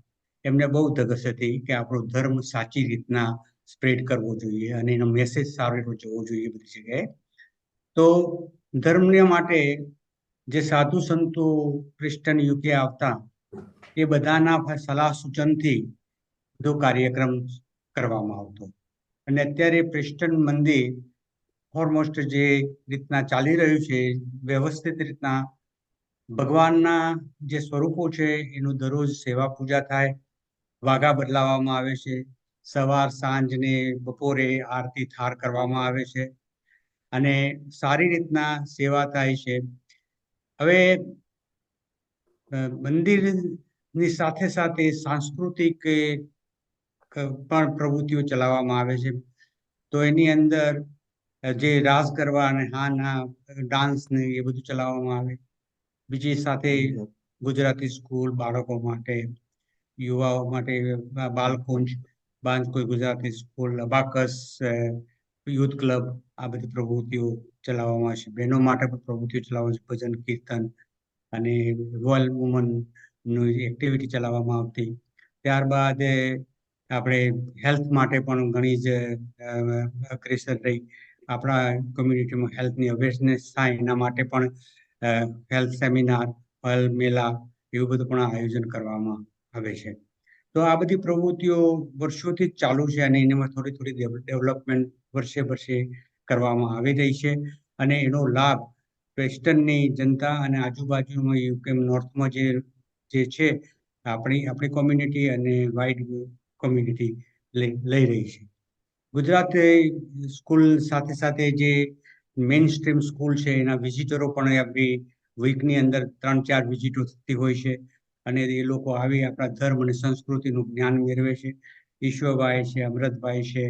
એમને બહુ ધગશ હતી કે આપણો ધર્મ સાચી રીતના સ્પ્રેડ કરવો જોઈએ અને એનો મેસેજ સારો એવો જવો જોઈએ બધી જગ્યાએ. તો ધર્મને માટે જે સાધુ સંતો ક્રિશ્ચન યુકે આવતા એ બધાના સલાહ સૂચનથી બધો કાર્યક્રમ કરવામાં આવતો અને અત્યારે પ્રેસ્ટન મંદિર ઓલમોસ્ટ જે રીતના ચાલી રહ્યું છે વ્યવસ્થિત રીતના ભગવાનના જે સ્વરૂપો છે એનું દરરોજ સેવા પૂજા થાય, વાઘા બદલાવવામાં આવે છે, સવાર સાંજ ને બપોરે આરતી થાર કરવામાં આવે છે અને સારી રીતના સેવા થાય છે. હવે મંદિરની સાથે સાથે સાંસ્કૃતિક પણ પ્રવૃત્તિઓ ચલાવવામાં આવે છે. તો એની અંદર જે રાસ ગરબા અને ડાન્સ ને એ બધું ચલાવવામાં આવે. બીજી સાથે ગુજરાતી સ્કૂલ બાળકો માટે, યુવાઓ માટે બાલકુંજ, કોઈ Gujarati school, abacus, youth club, આ બધી પ્રવૃત્તિઓ ચલાવવામાં આવે છે. બહેનો માટે પણ પ્રવૃત્તિઓ ચલાવવામાં છે, ભજન કીર્તન અને રોયલ વુમનની એક્ટિવિટી ચલાવવામાં આવતી. ત્યારબાદ આપણે હેલ્થ માટે પણ ઘણી જ ક્રેસર રહી. આપણા કમ્યુનિટીમાં હેલ્થની અવેરનેસ થાય એના માટે પણ હેલ્થ સેમિનાર, મેળા એવું બધું પણ આયોજન કરવામાં આવે છે. તો આ બધી પ્રવૃત્તિઓ વર્ષોથી જ ચાલુ છે અને એનામાં થોડી થોડી ડેવલપમેન્ટ વર્ષે કરવામાં આવી રહી છે અને એનો લાભ વેસ્ટર્નની જનતા અને આજુબાજુમાં યુકે નોર્થમાં જે છે આપણી કોમ્યુનિટી અને વાઇડ કોમ્યુનિટી લઈ રહી છે. ગુજરાત સ્કૂલ સાથે સાથે જે મેઇન સ્ટ્રીમ સ્કૂલ છે એના વિઝિટરો પણ આપણી વીકની અંદર 3-4 વિઝિટો થતી હોય છે અને એ લોકો આવી આપણા ધર્મ અને સંસ્કૃતિનું જ્ઞાન મેળવે છે. ઈશ્વરભાઈ છે, અમૃતભાઈ છે,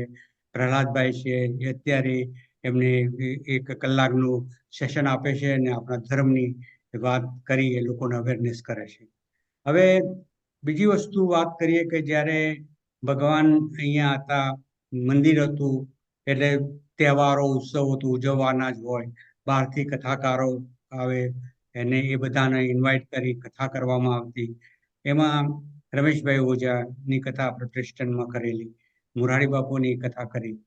પ્રહલાદભાઈ છે, અત્યારે એમને 1 કલાકનું સેશન આપે છે અને આપણા ધર્મની વાત કરી એ લોકોને અવેરનેસ કરે છે. હવે બીજી વસ્તુ વાત કરીએ કે જ્યારે ભગવાન અહીંયા હતા, મંદિર હતું, એટલે તહેવારો ઉત્સવો તો ઉજવવાના જ હોય. બહારથી કથાકારો આવે એને એ બધાને ઇન્વાઇટ કરી કથા કરવામાં આવતી. એમાં રમેશભાઈ ઓઝાની કથા આપણે પ્રેસ્ટનમાં કરેલી, મોરારી બાપુની કથા કરી.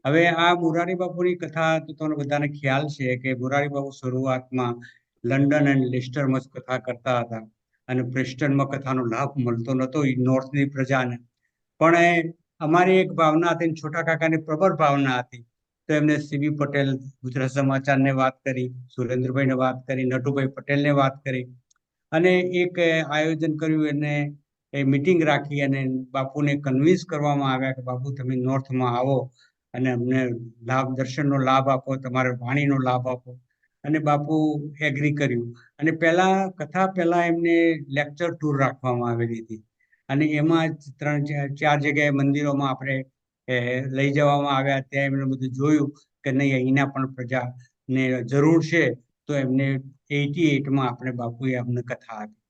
હવે આ મોરારી બાપુની કથા તો તમને બધાને ખ્યાલ છે કે મોરારી બાપુ શરૂઆતમાં લંડન અને લેસ્ટરમાં કથા કરતા હતા. અને પ્રેસ્ટનમાં કથાનો લાભ મળતો નહોતો નોર્થની પ્રજાને. પણ અમારી એક ભાવના હતી, છોટા કાકાની પ્રબળ ભાવના હતી. તો એમને સીબી પટેલ ગુજરાત સમાચારને વાત કરી, સુરેન્દ્રભાઈને વાત કરી, નટુભાઈ પટેલને વાત કરી અને એક આયોજન કર્યું. એને એ મીટિંગ રાખી અને બાપુને કન્વિન્સ કરવામાં આવ્યા કે બાપુ તમે નોર્થમાં આવો અને અમને દર્શનનો લાભ આપો, તમારે વાણીનો લાભ આપો. અને બાપુ એગ્રી કર્યું. અને કથા પહેલા એમને લેક્ચર ટૂર રાખવામાં આવેલી હતી અને એમાં 3-4 જગ્યાએ મંદિરોમાં આપણે લઈ જવામાં આવ્યા. ત્યાં એમને બધું જોયું કે નહીં, અહીંના પણ પ્રજાને જરૂર છે. તો એમને 88માં આપણે બાપુએ અમને કથા આપી.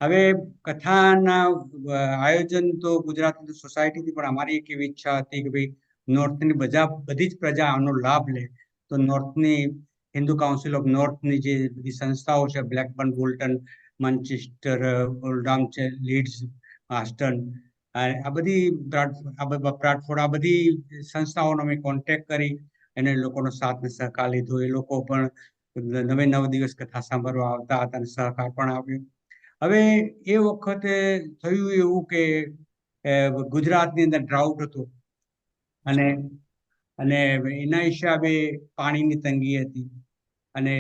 હવે કથાના આયોજન તો ગુજરાત સોસાયટીથી, પણ અમારી એક એવી ઈચ્છા હતી કે ભાઈ નોર્થની બધી જ પ્રજા આનો લાભ લે. તો નોર્થની હિન્દુ કાઉન્સિલ ઓફ નોર્થની જે બધી સંસ્થાઓ છે, બ્લેકબર્ન, બોલ્ટન, માન્ચેસ્ટર, ઓલ્ડહામ છે, લીડ્સ, આસ્ટન, આ બધી પ્રાટફોર્ડ, આ બધી સંસ્થાઓનો અમે કોન્ટેક્ટ કરી અને લોકોનો સાથ ને સહકાર લીધો. એ લોકો પણ 9 દિવસ કથા સાંભળવા આવતા હતા અને સહકાર પણ આપ્યો. હવે એ વખતે થયું એવું કે ગુજરાતની અંદર ડ્રાઉટ હતો અને એના હિસાબે પાણીની તંગી હતી. અને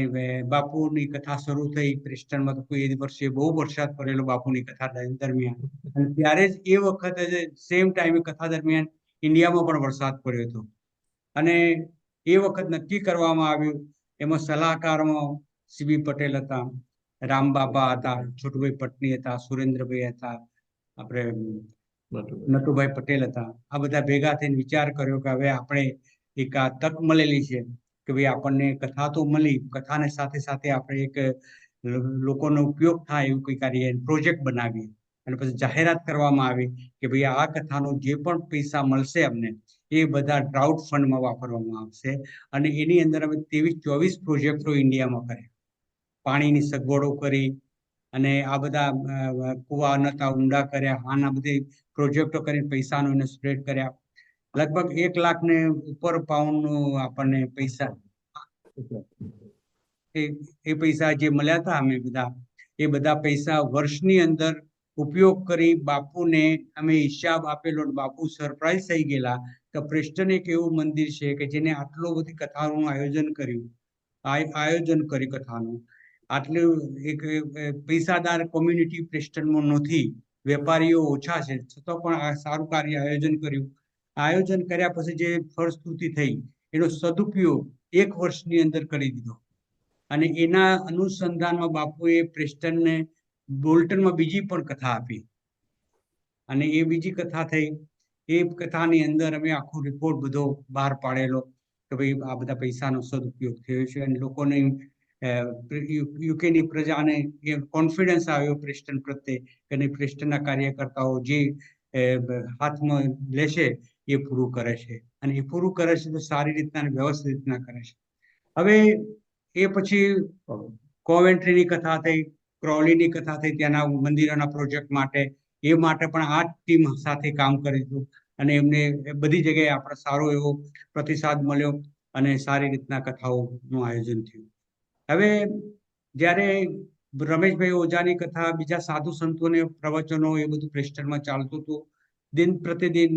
બાપુની કથા શરૂ થઈ પ્રેસ્ટનમાં. તો કોઈ વર્ષે બહુ વરસાદ પડેલો બાપુની કથા દરમિયાન. અને ત્યારે જ એ વખતે સેમ ટાઈમે કથા દરમિયાન ઇન્ડિયામાં પણ વરસાદ પડ્યો હતો. અને એ વખત નક્કી કરવામાં આવ્યું. એમાં સલાહકારમાં સીબી પટેલ હતા, રામબાપા હતા, છોટુભાઈ પટની હતા, સુરેન્દ્રભાઈ હતા, આપણે નટુભાઈ પટેલ હતા. આ બધા ભેગા થઈને વિચાર કર્યો કે હવે આપણે એક આ તક મળેલી છે કે ભાઈ આપણને કથા તો મળી, કથાને સાથે સાથે આપણે એક લોકોનો ઉપયોગ થાય એવું કંઈ કરીએ, પ્રોજેક્ટ બનાવીએ. અને પછી જાહેરાત કરવામાં આવી કે ભાઈ આ કથાનો જે પણ પૈસા મળશે અમને, એ બધા ડ્રાઉટ ફંડમાં વાપરવામાં આવશે. અને એની અંદર અમે 23-24 પ્રોજેક્ટો ઇન્ડિયામાં કર્યા, પાણીની સગવડો કરી અને આ બધા કુવા નતા ઊંડા કર્યા. આના બધી પ્રોજેક્ટો કરીને પૈસાનો એને સ્પ્રેડ કર્યા. લગભગ 1 લાખ ને ઉપર પાઉન્ડનું આપણને પૈસા, એ પૈસા જે મળ્યા હતા અમે એ બધા પૈસા વર્ષની અંદર ઉપયોગ કરી બાપુને અમે હિસાબ આપેલો. બાપુ સરપ્રાઈઝ થઈ ગયેલા કે પ્રેસ્ટન એક એવું મંદિર છે કે જેને આટલો બધી કથાનું આયોજન કરી કથાનું. આટલું એક પૈસાદાર કોમ્યુનિટી પ્રેસ્ટનમાં નથી, વેપારીઓ ઓછા છે, છતાં પણ આ સારું કાર્ય આયોજન કર્યું. આયોજન કર્યા પછી જે ફળશ્રુતિ થઈ એનો સદુપયોગ 1 વર્ષની અંદર કરી દીધો. અને એના અનુસંધાનમાં બાપુએ પ્રેસ્ટનને બોલ્ટનમાં બીજી પણ કથા આપી. અને એ બીજી કથા થઈ. એ કથાની અંદર અમે આખો રિપોર્ટ બધો બહાર પાડેલો કે ભાઈ આ બધા પૈસાનો સદુપયોગ થયો છે. અને લોકોને યુકેની પ્રજાને એ કોન્ફિડન્સ આવ્યો પ્રેસ્ટન પ્રત્યે કે નહીં, પ્રેસ્ટનના કાર્યકર્તાઓ જે હાથમાં લેશે એ પૂરું કરે છે. અને એ પૂરું કરે છે તો સારી રીતના અને વ્યવસ્થિત રીતના કરે છે. હવે એ પછી કોવેન્ટ્રીની કથા થઈ, ક્રોલીની કથા થઈ, ત્યાંના મંદિરોના પ્રોજેક્ટ માટે. એ માટે પણ આ ટીમ સાથે કામ કર્યું અને એમને બધી જગ્યાએ આપણે સારો એવો પ્રતિસાદ મળ્યો અને સારી રીતના કથાઓનું આયોજન થયું. હવે જ્યારે રમેશભાઈ ઓઝાની કથા, બીજા સાધુ સંતોને પ્રવચનો, એ બધું પ્રેસ્ટનમાં ચાલતું હતું. દિન પ્રતિદિન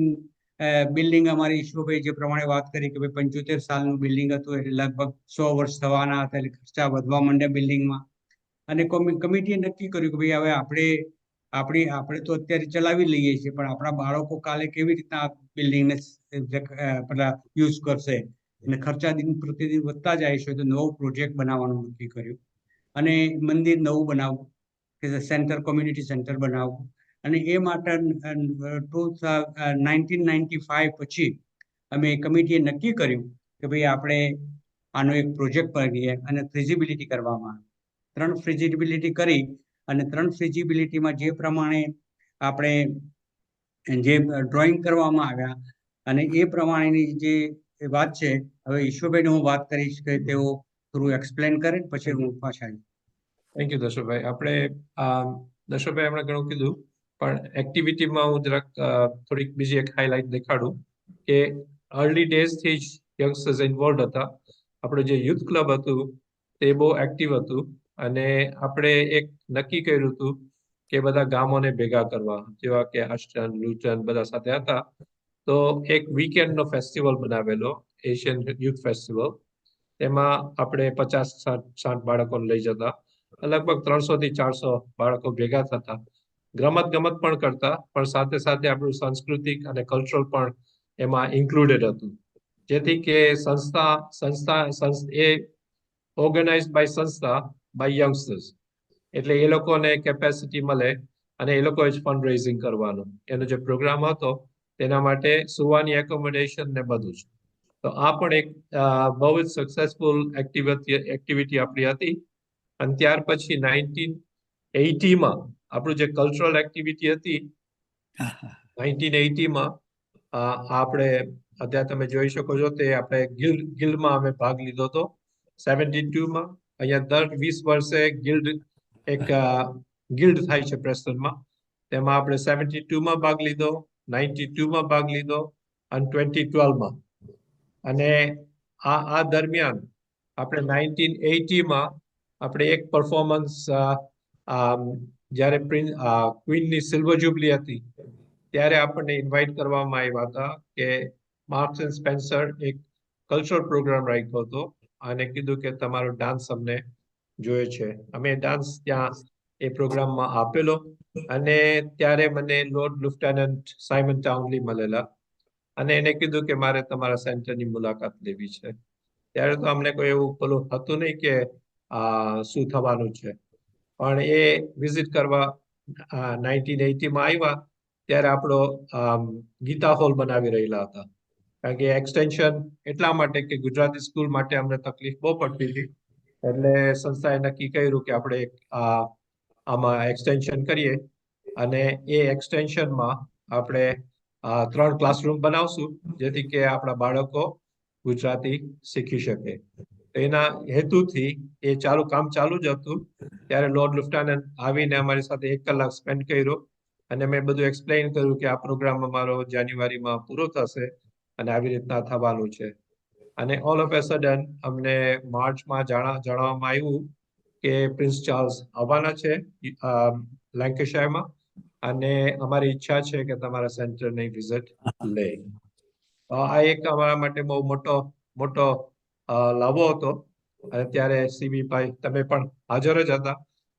બિલ્ડિંગ અમારી ઈશ્વરભાઈ જે પ્રમાણે વાત કરી કે ભાઈ 75 સાલનું બિલ્ડિંગ હતું, એટલે લગભગ 100 વર્ષ થવાના હતા, એટલે ખર્ચા વધવા માંડ્યા બિલ્ડિંગમાં. અને કમિટીએ નક્કી કર્યું કે ભાઈ હવે આપણે તો અત્યારે ચલાવી લઈએ છીએ, પણ આપણા બાળકો કાલે કેવી રીતના બિલ્ડિંગને યુઝ કરશે. અને ખર્ચા દિન પ્રતિદિન વધતા જાય છે, તો નવો પ્રોજેક્ટ બનાવવાનું નક્કી કર્યું. અને મંદિર નવું બનાવવું, કે સેન્ટર, કોમ્યુનિટી સેન્ટર બનાવવું. અને એ માટે 1995 પછી અમે કમિટીએ નક્કી કર્યું કે ભાઈ આપણે આનો એક પ્રોજેક્ટ કરીએ અને ફિઝિબિલિટી કરવામાં આવે. 3 ફિઝિબિલિટી કરી અને 3 ફિઝિબિલિટીમાં જે પ્રમાણે આપણે જે ડ્રોઈંગ કરવામાં આવ્યા અને એ પ્રમાણેની જે વાત છે, હવે ઈશ્વરભાઈને હું વાત કરીશ કે તેઓ થોડું એક્સપ્લેન કરે, પછી હું પાછા આવીશ. થેન્ક યુ દર્શકભાઈ. આપણે દર્શકભાઈ હમણાં ઘણું કીધું, પણ એક્ટિવિટીમાં હું જરાક થોડીક બીજી એક હાઇલાઇટ દેખાડું કે અર્લી ડેઝથી જ યંગસ્ટર્સ ઇન્વોલ્વ હતા. આપણું જે યુથ ક્લબ હતું તે બહુ એક્ટિવ હતું અને આપણે એક નક્કી કર્યું હતું કે બધા ગામોને ભેગા કરવા, જેવા કે અસ્ટન, લુટન બધા સાથે હતા. તો એક વીકેન્ડ નો ફેસ્ટિવલ બનાવેલો, એશિયન યુથ ફેસ્ટિવલ. તેમાં આપણે 50-60 બાળકોને લઈ જતા, લગભગ 300 થી 400 બાળકો ભેગા થતા, રમત ગમત પણ કરતા, પણ સાથે સાથે આપણું સાંસ્કૃતિક અને કલ્ચરલ પણ એમાં ઇન્ક્લુડેડ હતું, જેથી કે સંસ્થા એ ઓર્ગેનાઇઝ બાય સંસ્થા બાય યંગસ્ટર્સ, એટલે એ લોકોને કેપેસિટી મળે અને એ લોકો જ ફંડ રેઝિંગ કરવાનું. એનો જે પ્રોગ્રામ હતો તેના માટે સુવાની એકોમોડેશન ને બધું જ. તો આ પણ એક બહુ જ સક્સેસફુલ એક્ટિવિટી આપણી હતી. અને ત્યાર પછી 1980માં આપણું જે કલ્ચરલ એક્ટિવિટી હતી, 1980માં આપણે અત્યારે તમે જોઈ શકો છો તે આપણે ગિલ્ડમાં અમે ભાગ લીધો હતો 72માં. અહીંયા દર 20 વર્ષે એક ગિલ્ડ થાય છે પ્રેસ્ટનમાં. તેમાં આપણે 72માં ભાગ લીધો, 92માં ભાગ લીધો અને 2012માં. અને આ દરમિયાન આપણે 1980માં આપણે એક પરફોર્મન્સ, જ્યારે ક્વીનની સિલ્વર જ્યુબલી હતી ત્યારે આપણને ઇન્વાઇટ કરવામાં આવ્યા હતા કે માર્ક્સ એન્ડ સ્પેન્સર એક કલ્ચરલ પ્રોગ્રામ રાખ્યો હતો અને કીધું કે તમારો ડાન્સ અમને જોઈએ છે. અમે ડાન્સ ત્યાં એ પ્રોગ્રામમાં આપેલો અને ત્યારે મને લોર્ડ લેફ્ટનન્ટ સાયમન ટાઉનલી મળેલા અને એને કીધું કે મારે તમારા સેન્ટરની મુલાકાત લેવી છે. ત્યારે તો અમને કોઈ એવું પેલું હતું નહીં કે શું થવાનું છે, પણ એ વિઝિટ કરવા 1980માં આવ્યા ત્યારે આપણો ગીતા હોલ બનાવી રહેલા હતા. કારણ કે એક્સટેન્શન એટલા માટે કે ગુજરાતી સ્કૂલ માટે અમને તકલીફ બહુ પડતી હતી, એટલે સંસ્થાએ નક્કી કર્યું કે આપણે આમાં એક્સટેન્શન કરીએ અને એ એક્સટેન્શનમાં આપણે 3 ક્લાસરૂમ બનાવશું, જેથી કે આપણા બાળકો ગુજરાતી શીખી શકે. એના હેતુથી એ કામ ચાલુ જ હતું. ત્યારે લોર્ડ લેફ્ટનન્ટ આવીને અમારી સાથે 1 કલાક સ્પેન્ડ કર્યો અને મેં બધું એક્સપ્લેન કર્યું કે આ પ્રોગ્રામ અમારો જાન્યુઆરીમાં પૂરો થશે અને આવી રીતના થવાનું છે. અને ઓલ ઓફ એ સડન અમને માર્ચમાં જાણવામાં આવ્યું કે પ્રિન્સ ચાર્લ્સ આવવાના છે લેન્કેશાયરમાં અને અમારી ઈચ્છા છે કે તમારા સેન્ટરની વિઝિટ લે. આ એક અમારા માટે બહુ મોટો લાભો હતો. અને ત્યારે સીબી ભાઈ તમે પણ હાજર જ હતા,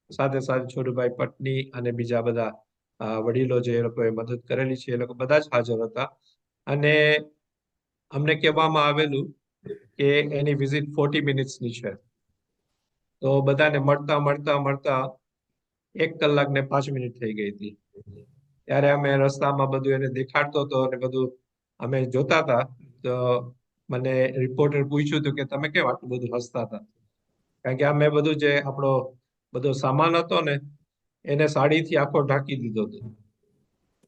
સાથે સાથે છોટુભાઈ પટની અને બીજા બધા વડીલો જે લોકોએ મદદ કરેલી છે એ લોકો બધા જ હાજર હતા. અને અમને કહેવામાં આવેલું કે એની વિઝિટ 40 મિનિટ્સની છે. તો બધાને મળતા 1 કલાક ને 5 મિનિટ થઈ ગઈ હતી. ત્યારે અમે રસ્તામાં બધું એને દેખાડતો હતો અને બધું અમે જોતા હતા. તો મને રિપોર્ટર પૂછ્યું હતું કે તમે કેમ આટલું બધું હસતા હતા? કારણ કે અમે બધું જે આપણો બધો સામાન હતો ને એને સાડીથી આખો ઢાંકી દીધો હતો.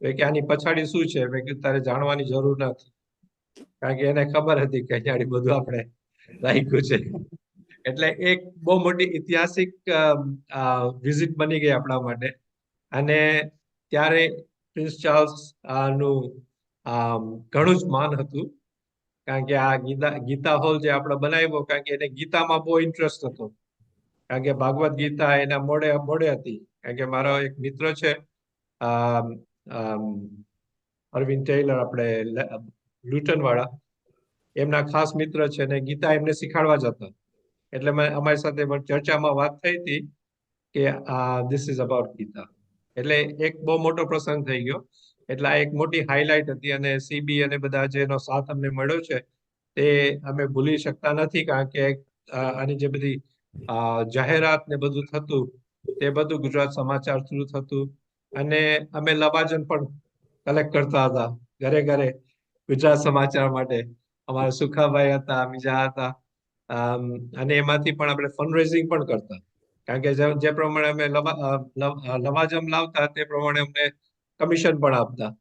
કે આની પછાડી શું છે, મેં કીધું તારે જાણવાની જરૂર નથી, કારણ કે એને ખબર હતી કે અહીંયા બધું આપણે રાખ્યું છે. એટલે એક બહુ મોટી ઐતિહાસિક વિઝિટ બની ગઈ આપણા માટે. અને ત્યારે પ્રિન્સ ચાર્લ્સ નું ઘણું જ માન હતું, કારણ કે આ ગીતા હોલ જે આપણે બનાવ્યો, કારણ કે એને ગીતામાં બહુ ઇન્ટરેસ્ટ હતો. કારણ કે ભાગવત ગીતા એના મોડે હતી. કારણ કે મારો એક મિત્ર છે અરવિંદ ટેલર, આપણે લુટન વાળા, એમના ખાસ મિત્ર છે ને ગીતા એમને શીખાડવા જતા. એટલે અમારી સાથે ચર્ચામાં વાત થઈ હતી કે ધીસ ઇઝ અબાઉટ ગીતા. એટલે એક બહુ મોટો પ્રસંગ થઈ ગયો. એટલે આ એક મોટી હાઇલાઇટ હતી અને સીબી અને બધા જેનો સાથ અમને મળ્યો છે તે અમે ભૂલી શકતા નથી. કારણ કે આની જે બધી જાહેરાત ને બધું થતું તે બધું ગુજરાત સમાચાર થ્રુ થતું. અને અમે લવાજમ પણ કલેક્ટ કરતા હતા ઘરે ગુજરાત સમાચાર માટે. અમારા સુખાભાઈ હતા, બીજા હતા, અને એમાંથી પણ આપણે ફંડ રેઝિંગ પણ કરતા. કારણ કે જે પ્રમાણે અમે લવાજમ લાવતા તે પ્રમાણે અમને કમિશન પણ આપતા.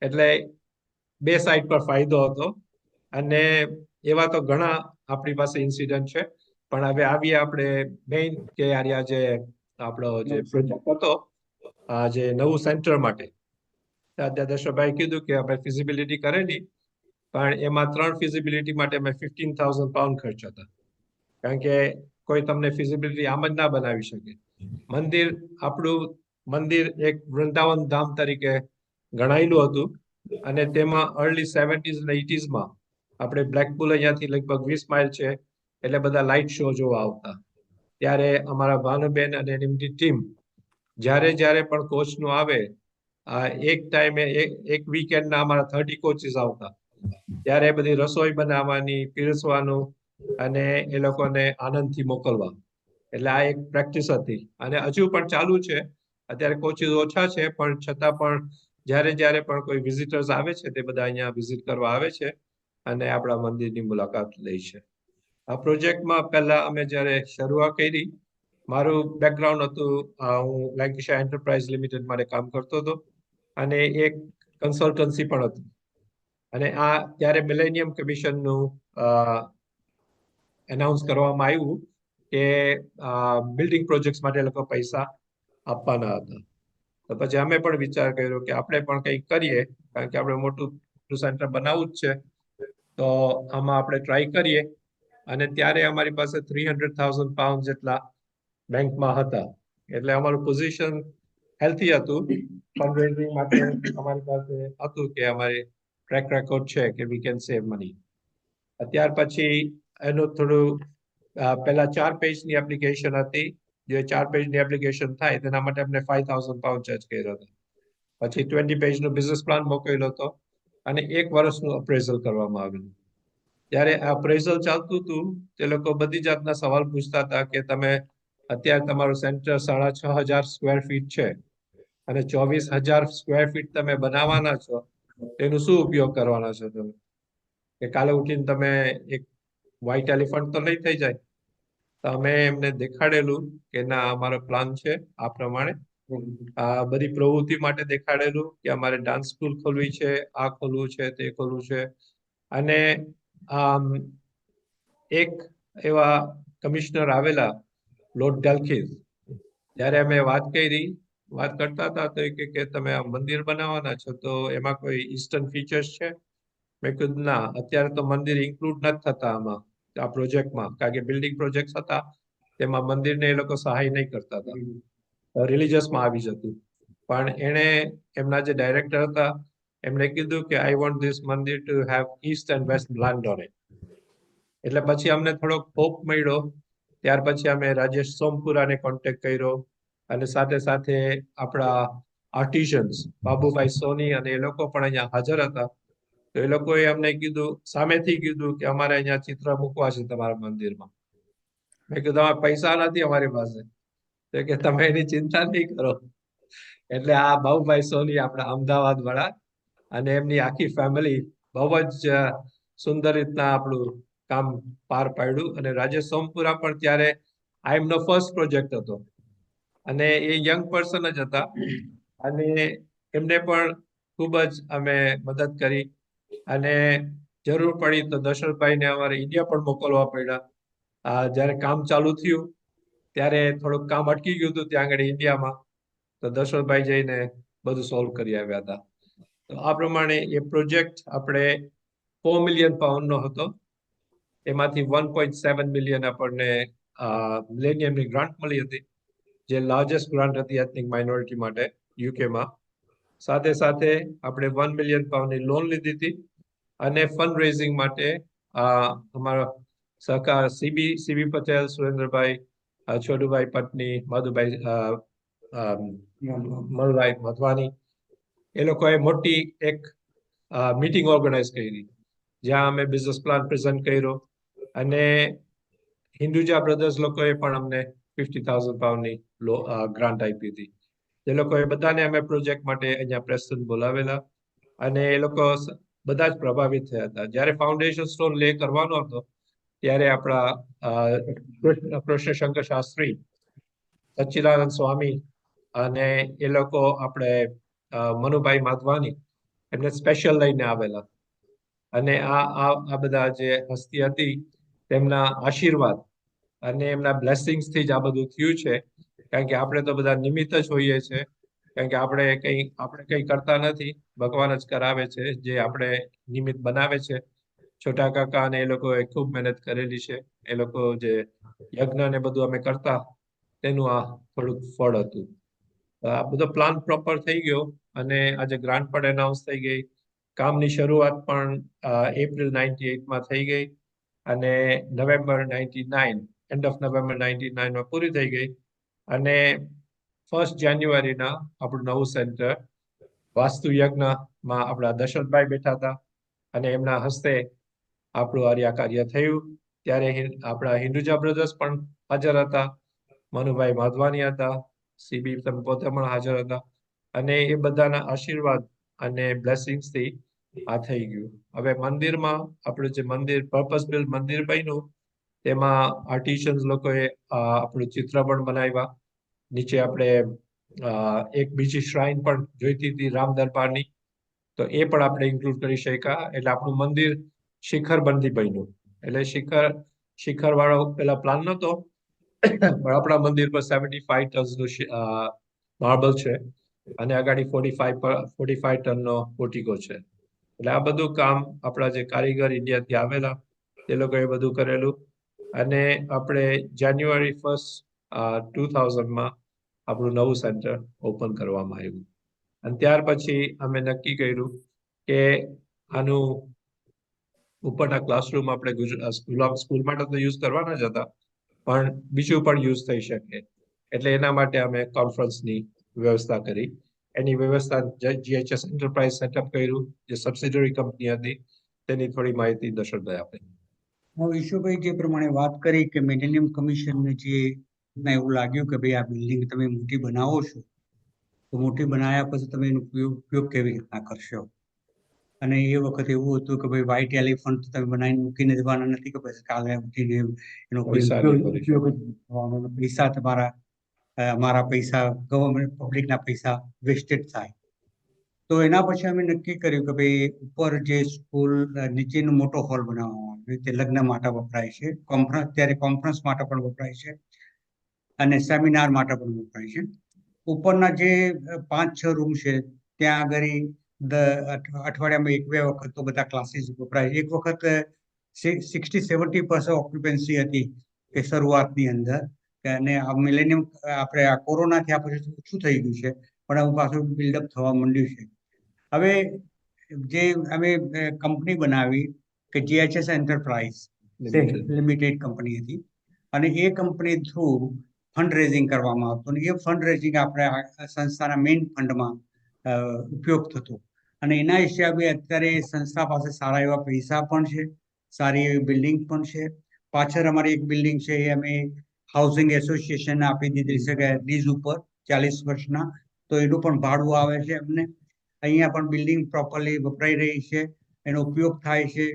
એટલે 2 સાઈડ પર ફાયદો હતો. અને એવા તો ઘણા આપણી પાસે ઇન્સિડન્ટ છે, પણ હવે આવીએ આપણે મેઇન કે આર્યા જે આપણો જે પ્રોજેક્ટ હતો જે નવું સેન્ટર માટે. દર્શકભાઈ કીધું કે આપણે ફિઝિબિલિટી કરેલી, પણ એમાં 3 ફિઝિબિલિટી માટે અમે 15,000 પાઉન્ડ ખર્ચ હતા. કારણ કે કોઈ તમને ફિઝિબિલિટી આમ જ ના બનાવી શકે. મંદિર આપણું મંદિર એક વૃંદાવન ધામ તરીકે ગણાયેલું હતું અને તેમાં અર્લી 70s અને 80s માં આપણે બ્લેકપુલ અહીંયાથી લગભગ 20 માઇલ છે એટલે બધા લાઇટ શો જોવા આવતા. ત્યારે અમારા ભાનુબેન અને એમની ટીમ જ્યારે પણ કોચનું આવે એક ટાઈમે એક વીકેન્ડના અમારા 30 કોચીસ આવતા. ત્યારે બધી રસોઈ બનાવવાની, પીરસવાનું અને એ લોકોને આનંદથી મોકલવા. એટલે આ એક પ્રેક્ટિસ હતી અને હજુ પણ ચાલુ છે. અત્યારે કોચીસ ઓછા છે પણ છતાં પણ જ્યારે પણ કોઈ વિઝિટર્સ આવે છે તે બધા અહીંયા વિઝિટ કરવા આવે છે અને આપણા મંદિરની મુલાકાત લે છે. આ પ્રોજેક્ટમાં પહેલા અમે જ્યારે શરૂઆત કરી, મારું બેકગ્રાઉન્ડ હતું, હું લેન્કેશાયર એન્ટરપ્રાઇઝ લિમિટેડ માટે કામ કરતો હતો અને એક કન્સલ્ટન્સી પણ હતું. અને આ ત્યારે મિલેનિયમ કમિશનનું એનાઉન્સ કરવામાં આવ્યું કે બિલ્ડિંગ પ્રોજેક્ટ્સ માટે લોકો પૈસા આપવાના હતા. તો પછી અમે પણ વિચાર કર્યો કે આપણે પણ કંઈક કરીએ, કારણ કે આપણે મોટું સેન્ટર બનાવવું જ છે, તો આમાં આપણે ટ્રાય કરીએ. અને ત્યારે અમારી પાસે 300,000 પાઉન્ડ જેટલા બેંકમાં હતા, એટલે અમારું પોઝિશન હેલ્થી હતું. ફંડરેઝિંગ માટે અમારી પાસે હતું કે અમારી ટ્રેક રેકોર્ડ છે કે વી કેન સેવ મની. ત્યાર પછી એનું થોડું પહેલા 4 પેજની એપ્લિકેશન હતી. જે 4 પેજની એપ્લિકેશન થાય તેના માટે અમને 5,000 પાઉન્ડ ચાર્જ કર્યો હતો. પછી 20 પેજનો બિઝનેસ પ્લાન મોકલ્યો હતો અને 1 વર્ષનું અપ્રેઝલ કરવામાં આવેલું. ત્યારે આ અપ્રેઝલ ચાલતું હતું, તે લોકો બધી જાતના સવાલ પૂછતા હતા કે તમે અત્યારે તમારું સેન્ટર 6,500 સ્ક્વેર ફીટ છે અને 24,000 સ્ક્વેર ફીટ તમે બનાવવાના છો, તેનો શું ઉપયોગ કરવાના છો તમે? કે કાલે ઉઠીને તમે એક વ્હાઇટ એલિફન્ટ તો નહીં થઈ જાય. તો અમે એમને દેખાડેલું કે ના, અમારો પ્લાન છે આ પ્રમાણે. આ બધી પ્રવૃત્તિ માટે દેખાડેલું કે અમારે ડાન્સ સ્કૂલ ખોલવી છે, આ ખોલવું છે, તે ખોલવું છે. અને એક એવા કમિશનર આવેલા, લોર્ડ ડેલ્કીસ, જ્યારે અમે વાત કરતા હતા તો કે તમે આ મંદિર બનાવવાના છો તો એમાં કોઈ ઈસ્ટર્ન ફીચર્સ છે? મેં કીધું ના, અત્યારે તો મંદિર ઇન્ક્લુડ નથી થતા આમાં, આ પ્રોજેક્ટમાં, કારણ કે બિલ્ડિંગ પ્રોજેક્ટ હતા તેમાં મંદિરને એ લોકો સહાય નહીં કરતા હતા, રિલીજિયસમાં આવી જતું. પણ એણે, એમના જે ડાયરેક્ટર હતા, એમણે કીધું કે I want this mandir to have east and west land on it. એટલે પછી અમને થોડોક હોપ મળ્યો. ત્યાર પછી અમે રાજેશ સોમપુરાને કોન્ટેક્ટ કર્યો અને સાથે સાથે આપણા આર્ટિશન્સ બાબુભાઈ સોની અને એ લોકો પણ અહીંયા હાજર હતા. તો એ લોકોએ અમને કીધું, સામેથી કીધું કે અમારે અહીંયા ચિત્ર મૂકવા છે તમારા મંદિરમાં. મેં કીધું પૈસા નથી અમારી પાસે. તો કે તમે એની ચિંતા નહીં કરો. એટલે આ બાબુભાઈ સોની આપણા અમદાવાદ વાળા અને એમની આખી ફેમિલી બહુ જ સુંદર રીતના આપણું કામ પાર પાડ્યું. અને રાજેશ સોમપુરા પણ ત્યારે આઈએમનો ફર્સ્ટ પ્રોજેક્ટ હતો અને એ યંગ પર્સન જ હતા અને એમને પણ ખૂબ જ અમે મદદ કરી. અને જરૂર પડી તો દશરથભાઈને અમારે ઇન્ડિયા પણ મોકલવા પડ્યા. જ્યારે કામ ચાલુ થયું ત્યારે થોડુંક કામ અટકી ગયું હતું ત્યાં આગળ ઇન્ડિયામાં, તો દશરથભાઈ જઈને બધું સોલ્વ કરી આવ્યા હતા. તો આ પ્રમાણે એ પ્રોજેક્ટ આપણે 4 મિલિયન પાઉન્ડનો હતો. એમાંથી 1.7 મિલિયન આપણને મિલેનિયમની ગ્રાન્ટ મળી હતી, જે લાર્જેસ્ટ ગ્રાન્ટ હતી એથનિક માઇનોરિટી માટે યુકેમાં. સાથે સાથે આપણે 1 મિલિયન પાઉન્ડની લોન લીધી હતી અને ફંડ રેઝિંગ માટે અમારા સહકાર સીબી પટેલ, સુરેન્દ્રભાઈ, છોટુભાઈ પટની, મધુભાઈ મધવાની, એ લોકોએ મોટી એક મીટિંગ ઓર્ગેનાઇઝ કરી જ્યાં અમે બિઝનેસ પ્લાન પ્રેઝન્ટ કર્યો અને હિન્દુજા બ્રધર્સ લોકોએ પણ અમને 50,000 પાઉન્ડની ગ્રાન્ટ આપી હતી. એ લોકોએ બધાને અમે પ્રોજેક્ટ માટે અહીંયા પ્રેસ્ટન બોલાવેલા અને એ લોકો બધા જ પ્રભાવિત થયા હતા. જ્યારે ફાઉન્ડેશન સ્ટોન લે કરવાનો હતો ત્યારે આપણા કૃષ્ણશંકર શાસ્ત્રી, સચ્ચિદાનંદ સ્વામી અને એ લોકો આપણે મનુભાઈ માધવાની એમને સ્પેશિયલ લઈને આવેલા. અને આ બધા જે હસ્તી હતી તેમના આશીર્વાદ અને એમના બ્લેસિંગ્સથી જ આ બધું થયું છે. કારણ કે આપણે તો બધા નિમિત્ત જ હોઈએ છીએ, કારણ કે આપણે કંઈ કરતા નથી, ભગવાન જ કરાવે છે, જે આપણે નિમિત્ત બનાવે છે. છોટા કાકા અને એ લોકોએ ખૂબ મહેનત કરેલી છે. એ લોકો જે યજ્ઞ ને બધું અમે કરતા તેનું આ થોડુંક ફળ હતું. આ બધો પ્લાન પ્રોપર થઈ ગયો અને આજે ગ્રાન્ટ પણ એનાઉન્સ થઈ ગઈ. કામની શરૂઆત પણ એપ્રિલ 98માં થઈ ગઈ અને નવેમ્બર 99 એન્ડ ઓફ નવેમ્બર 99માં પૂરી થઈ ગઈ અને 1 જાન્યુઆરીના આપણું નવું સેન્ટર વાસ્તુ યજ્ઞમાં આપણા દશરથભાઈ બેઠા હતા અને એમના હસ્તે આપણું આ કાર્ય થયું. ત્યારે આપણા હિન્દુજા બ્રધર્સ પણ હાજર હતા, મનુભાઈ માધવાની હતા, સીબી તમે પોતે પણ હાજર હતા અને એ બધાના આશીર્વાદ અને બ્લેસિંગ્સ થી આ થઈ ગયું. હવે મંદિરમાં આપણું જે મંદિર પર્પસ બિલ્ડ મંદિર બન્યું તેમાં આર્ટિશિયન્સ લોકોએ આપણું ચિત્ર પણ બનાવ્યા. નીચે આપણે એક બીજી શ્રાઇન પણ જોઈતી હતી રામ દરબારની, તો એ પણ આપણે ઇન્ક્લુડ કરી શક્યા. એટલે આપણું મંદિર શિખરબંધી બન્યું. એટલે શિખર વાળો પેલા પ્લાન નતો, પણ આપણા મંદિર પર 75 ટન્સનું માર્બલ છે અને આગાડી 45 ટનનો પોર્ટિકો છે. એટલે આ બધું કામ આપણા જે કારીગર ઇન્ડિયાથી આવેલા તે લોકોએ બધું કરેલું અને આપણે જાન્યુઆરી 1, 2000માં આપણું નવું સેન્ટર ઓપન કરવામાં આવ્યું. અને ત્યાર પછી અમે નક્કી કર્યું કે આનું ઉપરના ક્લાસરૂમ આપણે સ્કૂલ માટે તો યુઝ કરવાના જ હતા, પણ બીજું પણ યુઝ થઈ શકે. એટલે એના માટે અમે કોન્ફરન્સની વ્યવસ્થા કરી. એની વ્યવસ્થા GHS એન્ટરપ્રાઇઝ સેટઅપ કર્યું, જે સબસિડરી કંપની હતી. તેની થોડી માહિતી દશરથભાઈ આપે. ઈશુભાઈ જે પ્રમાણે વાત કરી કે મિલેનિયમ કમિશનને જે એવું લાગ્યું કે ભાઈ આ બિલ્ડિંગ તમે મોટી બનાવો છો, તો મોટી બનાવ્યા પછી તમે એનો ઉપયોગ કેવી રીતના કરશો. અને એ વખતે એવું હતું કે ભાઈ વ્હાઇટ એલિફન્ટ તમે બનાવીને મૂકીને જવાના નથી કે પછી કાલે ઉઠીને એનો કોઈ ઉપયોગ થવાનો, પૈસા અમારા પૈસા ગવર્મેન્ટ પબ્લિકના પૈસા વેસ્ટેડ થાય. તો એના પછી અમે નક્કી કર્યું કે ભાઈ ઉપર જે સ્કૂલ નીચેનો મોટો હોલ બનાવવામાં આવે, તે લગ્ન માટે વપરાય છે, ત્યારે કોન્ફરન્સ માટે પણ વપરાય છે અને સેમિનાર માટે પણ વપરાય છે. ઉપરના જે 5-6 રૂમ છે ત્યાં આગળ અઠવાડિયામાં 1-2 વખત તો બધા ક્લાસીસ વપરાય. એક વખત 60-70% ઓક્યુપન્સી હતી કે શરૂઆતની અંદર, અને આ મિલેનિયમ આપણે આ કોરોના થયા પછી ઓછું થઈ ગયું છે, પણ હવે પાછું બિલ્ડઅપ થવા માંડ્યું છે. હવે જે અમે કંપની બનાવી કે GHS એન્ટરપ્રાઇઝ લિમિટેડ કંપની હતી અને એ કંપની થ્રુ ફંડ રેઝિંગ કરવામાં આવતું અને એ ફંડ રેઝિંગ આપણે સંસ્થાના મેઇન ફંડમાં ઉપયોગ થતો અને એના હિસાબે અત્યારે સંસ્થા પાસે સારા એવા પૈસા પણ છે, સારી એવી બિલ્ડિંગ પણ છે. પાછળ અમારી એક બિલ્ડિંગ છે એ અમે હાઉસિંગ એસોસિએશન આપી દીધી છે કે લીઝ ઉપર 40 વર્ષના, તો એનું પણ ભાડું આવે છે અમને. અહીંયા પણ બિલ્ડિંગ પ્રોપરલી વપરાઈ રહી છે, એનો ઉપયોગ થાય છે.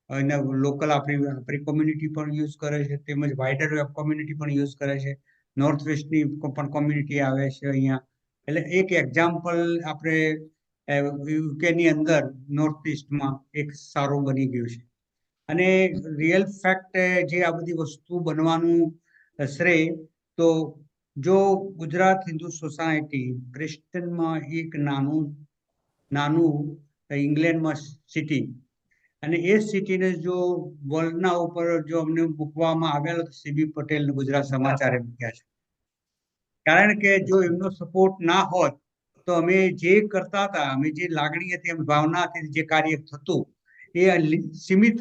એને લોકલ આપણી કોમ્યુનિટી પણ યુઝ કરે છે, તેમજ વાઇડર કોમ્યુનિટી પણ યુઝ કરે છે. નોર્થ વેસ્ટની પણ કોમ્યુનિટી આવે છે અહીંયા. એટલે એક એક્ઝામ્પલ આપણે યુકેની અંદર નોર્થ ઇસ્ટમાં એક સારું બની ગયું છે. અને રિયલ ફેક્ટ જે આ બધી વસ્તુ બનવાનું શ્રેય તો જો ગુજરાત હિન્દુ સોસાયટી પ્રેસ્ટનમાં એક નાનું ઇંગ્લેન્ડમાં સિટી, અને એ સિટીને જો વર્લ્ડના ઉપર જો અમને મૂકવામાં આવેલો તો સીબી પટેલ ગુજરાત સમાચારે મૂક્યા છે. કારણ કે જો એમનો સપોર્ટ ના હોત તો અમે જે કરતા હતા, અમે જે લાગણી હતી, અમે ભાવના હતી, જે કાર્ય થતું એ સીમિત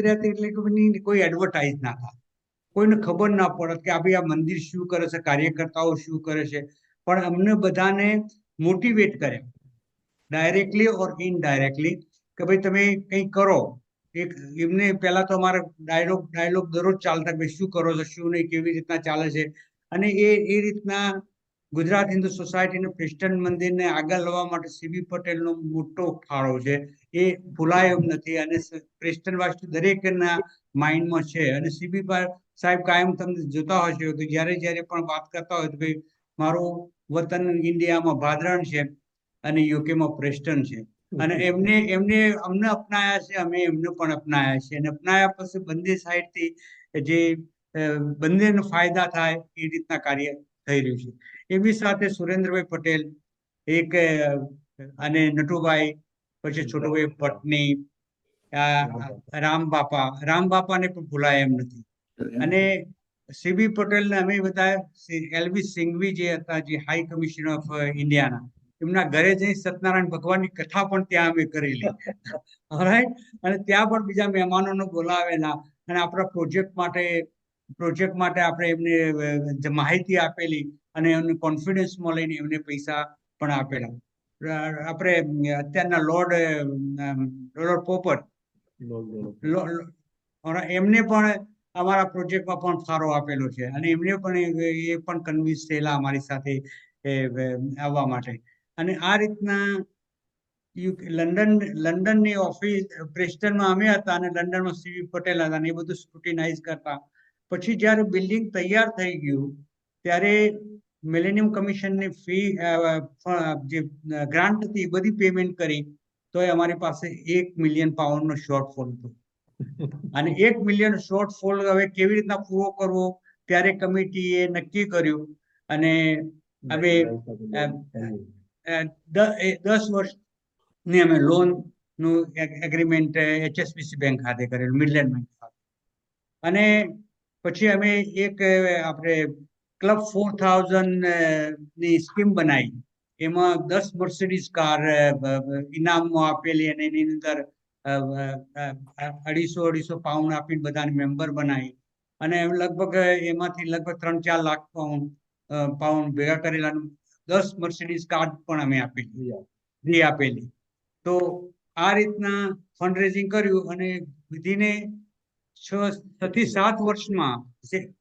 રહેત એટલે કે કોઈ એડવર્ટાઇઝ ના થાય, કોઈને ખબર ના પડત કે આ મંદિર શું કરે છે, કાર્યકર્તાઓ શું કરે છે. પણ અમને બધાને મોટિવેટ કર્યા ડાયરેક્ટલી ઓર ઇનડાયરેક્ટલી કે ભાઈ તમે કંઈ કરો. એમને પહેલા તો અમારા ડાયલોગ દરરોજ ચાલતા કે શું કરો છો, શું નહીં, કેવી રીતના ચાલે છે. અને એ રીતના ગુજરાત હિન્દુ સોસાયટીને પ્રેસ્ટન મંદિરને આગળ લાવવા માટે સીબી પટેલનો મોટો ફાળો છે. એ ભૂલાય એમ નથી અને પ્રેસ્ટન વાસ્તુ દરેકના માઇન્ડમાં છે. અને સીબી સાહેબ કાયમ તમને જોતા હશો કે જ્યારે પણ વાત કરતા હોય તો ભાઈ મારું વતન ઇન્ડિયામાં ભાદરણ છે અને યુકેમાં પ્રેસ્ટન છે. અને અમને અપનાયા છે, અમે એમને પણ અપનાયા છે. અને અપનાયા પછી બંને સાઈડથી જે બંનેને ફાયદા થાય એ રીતના કાર્ય થઈ રહ્યું છે. એમની સાથે સુરેન્દ્રભાઈ પટેલ એક અને નટુભાઈ, પછી છોટુભાઈ પટની, રામ બાપાને પણ ભૂલાય એમ નથી. અને સીબી પટેલને અમે બધા એલવી સિંઘવી જે હતા, જે હાઈ કમિશનર ઓફ ઇન્ડિયાના, એમના ઘરે જઈ સત્યનારાયણ ભગવાનની કથા પણ ત્યાં અમે કરેલી. રાઈટ. અને ત્યાં પણ બીજા મહેમાનોને બોલાવેલા અને આપણા પ્રોજેક્ટ માટે આપણે એમને માહિતી આપેલી અને એમને કોન્ફિડન્સમાં લઈને એમને પૈસા પણ આપેલા. આપણે અત્યારના લોર્ડ પોપટ એમને પણ અમારા પ્રોજેક્ટમાં પણ ફાળો આપેલો છે અને એમને પણ એ પણ કન્વિન્સ થયેલા અમારી સાથે આવવા માટે. અને આ રીતના લંડનની ઓફિસ પ્રેસ્ટનમાં અમે હતા અને લંડનમાં સીવી પટેલ હતા અને એ બધું સ્ક્રુટિનાઇઝ કરતા. પછી જ્યારે બિલ્ડિંગ તૈયાર થઈ ગયું ત્યારે મિલેનિયમ કમિશનની ફી જે ગ્રાન્ટ હતી એ બધી પેમેન્ટ કરી તો અમારી પાસે 1 મિલિયન પાઉન્ડનો શોર્ટફોલ હતો. અને 1 મિલિયન શોર્ટફોલ હવે કેવી રીતના પૂરો કરવો ત્યારે કમિટીએ નક્કી કર્યું અને હવે 10 વર્ષની અમે લોનનું એગ્રીમેન્ટ HSBC બેંક ખાતે કરેલું, મિડલેન્ડ બેંક ખાતે. અને પછી અમે એક આપણે ક્લબ 4000 ની સ્કીમ બનાવી. એમાં 10 મર્સિડીઝ કાર ઇનામમાં આપેલી અને એની અંદર 250 પાઉન્ડ આપીને બધાને મેમ્બર બનાવી અને લગભગ એમાંથી લગભગ 3-4 લાખ પાઉન્ડ ભેગા કરેલા. 10 મર્સિડીઝ કાર પણ અમે આપેલી. તો આ રીતના ફંડ રેઝિંગ કર્યું અને વિધિને 6 થી 7 વર્ષમાં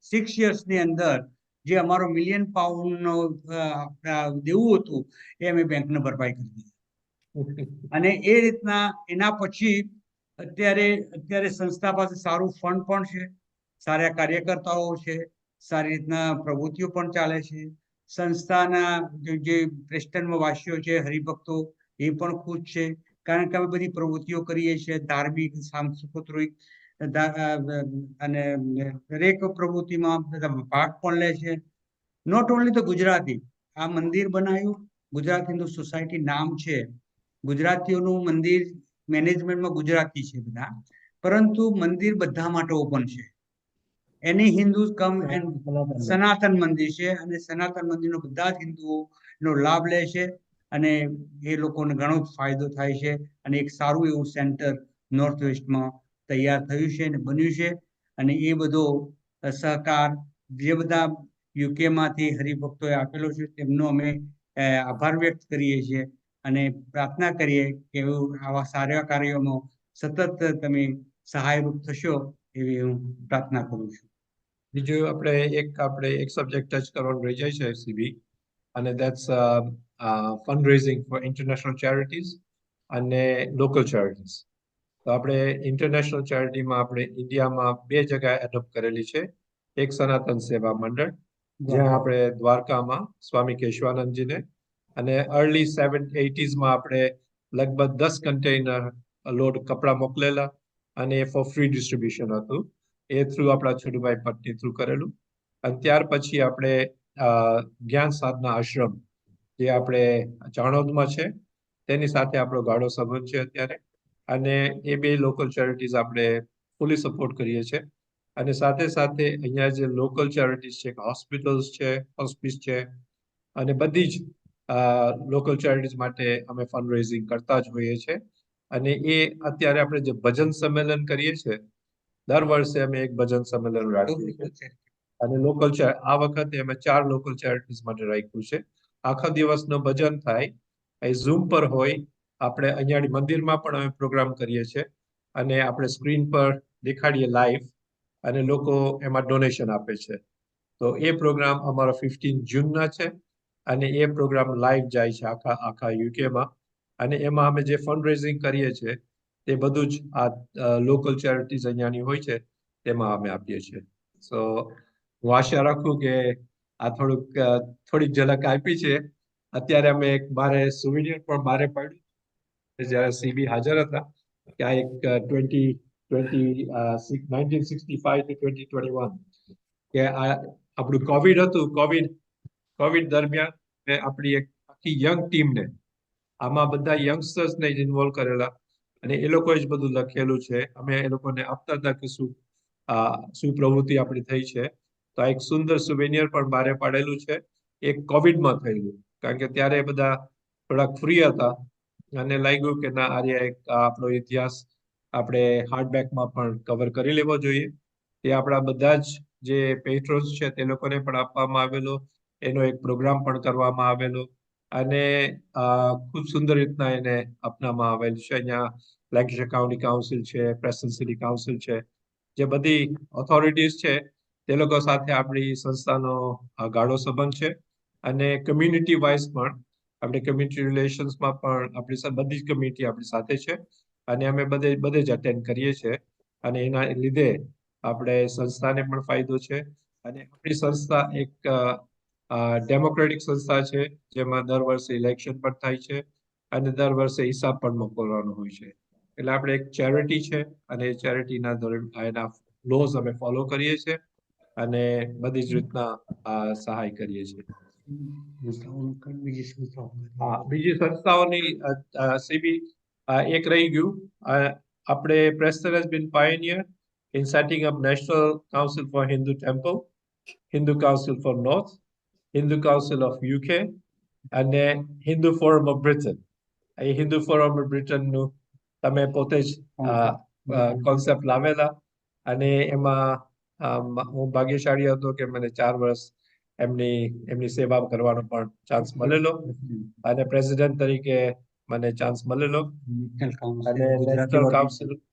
6 yearsની અંદર જે અમારો $1 મિલિયન દેવું હતું એ અમે બેંકને ભરપાઈ કરી દીધી. અને એ રીતના એના પછી અત્યારે સંસ્થા પાસે સારું ફંડ પણ છે, સારા કાર્યકર્તાઓ છે, સારી રીતના પ્રવૃત્તિઓ પણ ચાલે છે. સંસ્થાના જે પ્રેસ્ટનમાં વાસીઓ છે, હરિભક્તો, એ પણ ખુશ છે કારણ કે અમે બધી પ્રવૃત્તિઓ કરીએ છીએ, ધાર્મિક, સાંસ્કૃતિક અને દરેક પ્રવૃત્તિમાં બધા ભાગ પણ લે છે. નોટ ઓનલી તો ગુજરાતી આ મંદિર બનાવ્યું, ગુજરાત હિન્દુ સોસાયટી નામ છે, ગુજરાતીઓનું મંદિર મેનેજમેન્ટમાં ગુજરાતી છે બધા, પરંતુ મંદિર બધા માટે ઓપન છે. એની હિન્દુ કમ સનાતન મંદિર છે અને સનાતન મંદિરનો બધા જ હિન્દુઓનો લાભ લે છે અને એ લોકોને ઘણો જ ફાયદો થાય છે. અને એક સારું એવું સેન્ટર નોર્થ વેસ્ટમાં તૈયાર થયું છે અને બન્યું છે. અને એ બધો સહકાર જે બધા યુકેમાંથી હરિભક્તોએ આપેલો છે તેમનો અમે આભાર વ્યક્ત કરીએ છીએ અને પ્રાર્થના કરીએ કે આવા સારા કાર્યોમાં સતત તમે સહાયરૂપ થશો એવી હું પ્રાર્થના કરું છું. બીજું આપણે એક સબ્જેક્ટ ટચ કરવાનું રહી જાય છે સીબી, અને that's fund raising for international charities અને લોકલ ચેરિટીઝ. તો આપણે ઇન્ટરનેશનલ ચેરિટીમાં આપણે ઇન્ડિયામાં 2 જગ્યાએ એડોપ્ટ કરેલી છે. એક સનાતન સેવા મંડળ, જ્યાં આપણે દ્વારકામાં સ્વામી કેશવાનંદજીને, અને અર્લી 80s આપણે લગભગ 10 કન્ટેનર લોડ કપડા મોકલેલા અને એ ફોર ફ્રી ડિસ્ટ્રીબ્યુશન હતું. એ થ્રુ આપણા છોટુભાઈ પટની થ્રુ કરેલું. અને ત્યાર પછી આપણે જ્ઞાન સાધના આશ્રમ જે આપણે ચાણોદમાં છે તેની સાથે આપણો ગાઢો સંબંધ છે અત્યારે, અને એ 2 લોકલ ચેરિટીઝ આપણે ફૂલી સપોર્ટ કરીએ છીએ. અને સાથે સાથે અહીંયા જે લોકલ ચેરિટીઝ છે, હોસ્પિટલ્સ છે, હોસ્પિસ છે, અને બધી જ લોકલ ચેરિટીઝ માટે અમે ફંડ રેઝિંગ કરતા જ હોઈએ છીએ. અને એ અત્યારે આપણે જે ભજન સંમેલન કરીએ છીએ, દર વર્ષે અમે એક ભજન સંમેલન રાખીએ છીએ. અને લોકલ આ વખતે અમે 4 લોકલ ચેરિટીઝ માટે રાખ્યું છે. આખા દિવસનો ભજન થાય, એ ઝૂમ પર હોય. આપણે અહીંયા મંદિરમાં પણ અમે પ્રોગ્રામ કરીએ છીએ અને આપણે સ્ક્રીન પર દેખાડીએ લાઈવ, અને લોકો એમાં ડોનેશન આપે છે. તો એ પ્રોગ્રામ અમારો 15 જૂનના છે અને એ પ્રોગ્રામ લાઈવ જાય છે આખા યુકેમાં. અને એમાં અમે જે ફંડ રેઝિંગ કરીએ છીએ તે બધું જ આ લોકલ ચેરિટીઝ અહીંયાની હોય છે તેમાં અમે આપીએ છીએ. સો હું આશા રાખું કે આ થોડીક ઝલક આપી છે. અત્યારે અમે એક બારે સુવિનિયર પણ બારે પાડ્યું જ્યારે સીબી હાજર હતા કે આ એક 1965 થી 2021 કે આ આપણું કોવિડ હતું. કોવિડ દરમિયાન આપણી એક આખી યંગ ટીમને, આમાં બધા યંગસ્ટર્સને જ ઇન્વોલ્વ કરેલા અને એ લોકોએ જ બધું લખેલું છે. અમે એ લોકોને આપતા હતા કે શું પ્રવૃત્તિ આપણી થઈ છે. તો તો આ એક સુંદર સુવેનિયર પણ બહાર પાડેલું છે. એક કોવિડમાં થયેલું, કારણ કે ત્યારે બધા થોડાક ફ્રી હતા અને લાગ્યું કે ના આર્ય એક આપણો ઇતિહાસ આપણે હાર્ડબેકમાં પણ કવર કરી લેવો જોઈએ. એ આપણા બધા જ જે પેટ્રોન્સ છે તે લોકોને પણ આપવામાં આવેલો, એનો એક પ્રોગ્રામ પણ કરવામાં આવેલો અને ખૂબ સુંદર રીતના એને અપનાવવામાં આવેલ છે. અહીંયા લેન્કેશર કાઉન્ટી કાઉન્સિલ છે, પ્રેસ્ટન સિટી કાઉન્સિલ છે, જે બધી ઓથોરિટીઝ છે તે લોકો સાથે આપણી સંસ્થાનો ગાઢો સંબંધ છે અને કમ્યુનિટી વાઇઝ પણ આપણે કમ્યુનિટી રિલેશન્સમાં પણ આપણી બધી જ કમ્યુનિટી આપણી સાથે છે અને અમે બધે જ અટેન્ડ કરીએ છીએ અને એના લીધે આપણે સંસ્થાને પણ ફાયદો છે અને આપણી સંસ્થા એક ડેમોક્રેટિક સંસ્થા છે, જેમાં દર વર્ષે ઇલેક્શન પણ થાય છે અને દર વર્ષે હિસાબ પણ મોકલવાનો હોય છે. એટલે આપણે એક ચેરિટી છે અને એ ચેરિટીના એના લોઝ અમે ફોલો કરીએ છીએ અને બધી જ રીતના સહાય કરીએ છીએ. બીજી સંસ્થાઓની સીબી એક રહી ગયું. આપણે Preston has been pioneer in setting up National Council for Hindu Temple, Hindu Council for North, Hindu Council of UK અને Hindu Forum of Britain. એ હિન્દુ ફોરમ ઓફ બ્રિટનનું તમે પોતે જ કોન્સેપ્ટ લાવેલા અને એમાં હું ભાગ્યશાળી હતો કે મને 4 વર્ષ એમની સેવા કરવાનો પણ ચાન્સ મળેલો અને પ્રેસિડેન્ટ તરીકે મને ચાન્સ મળેલો અને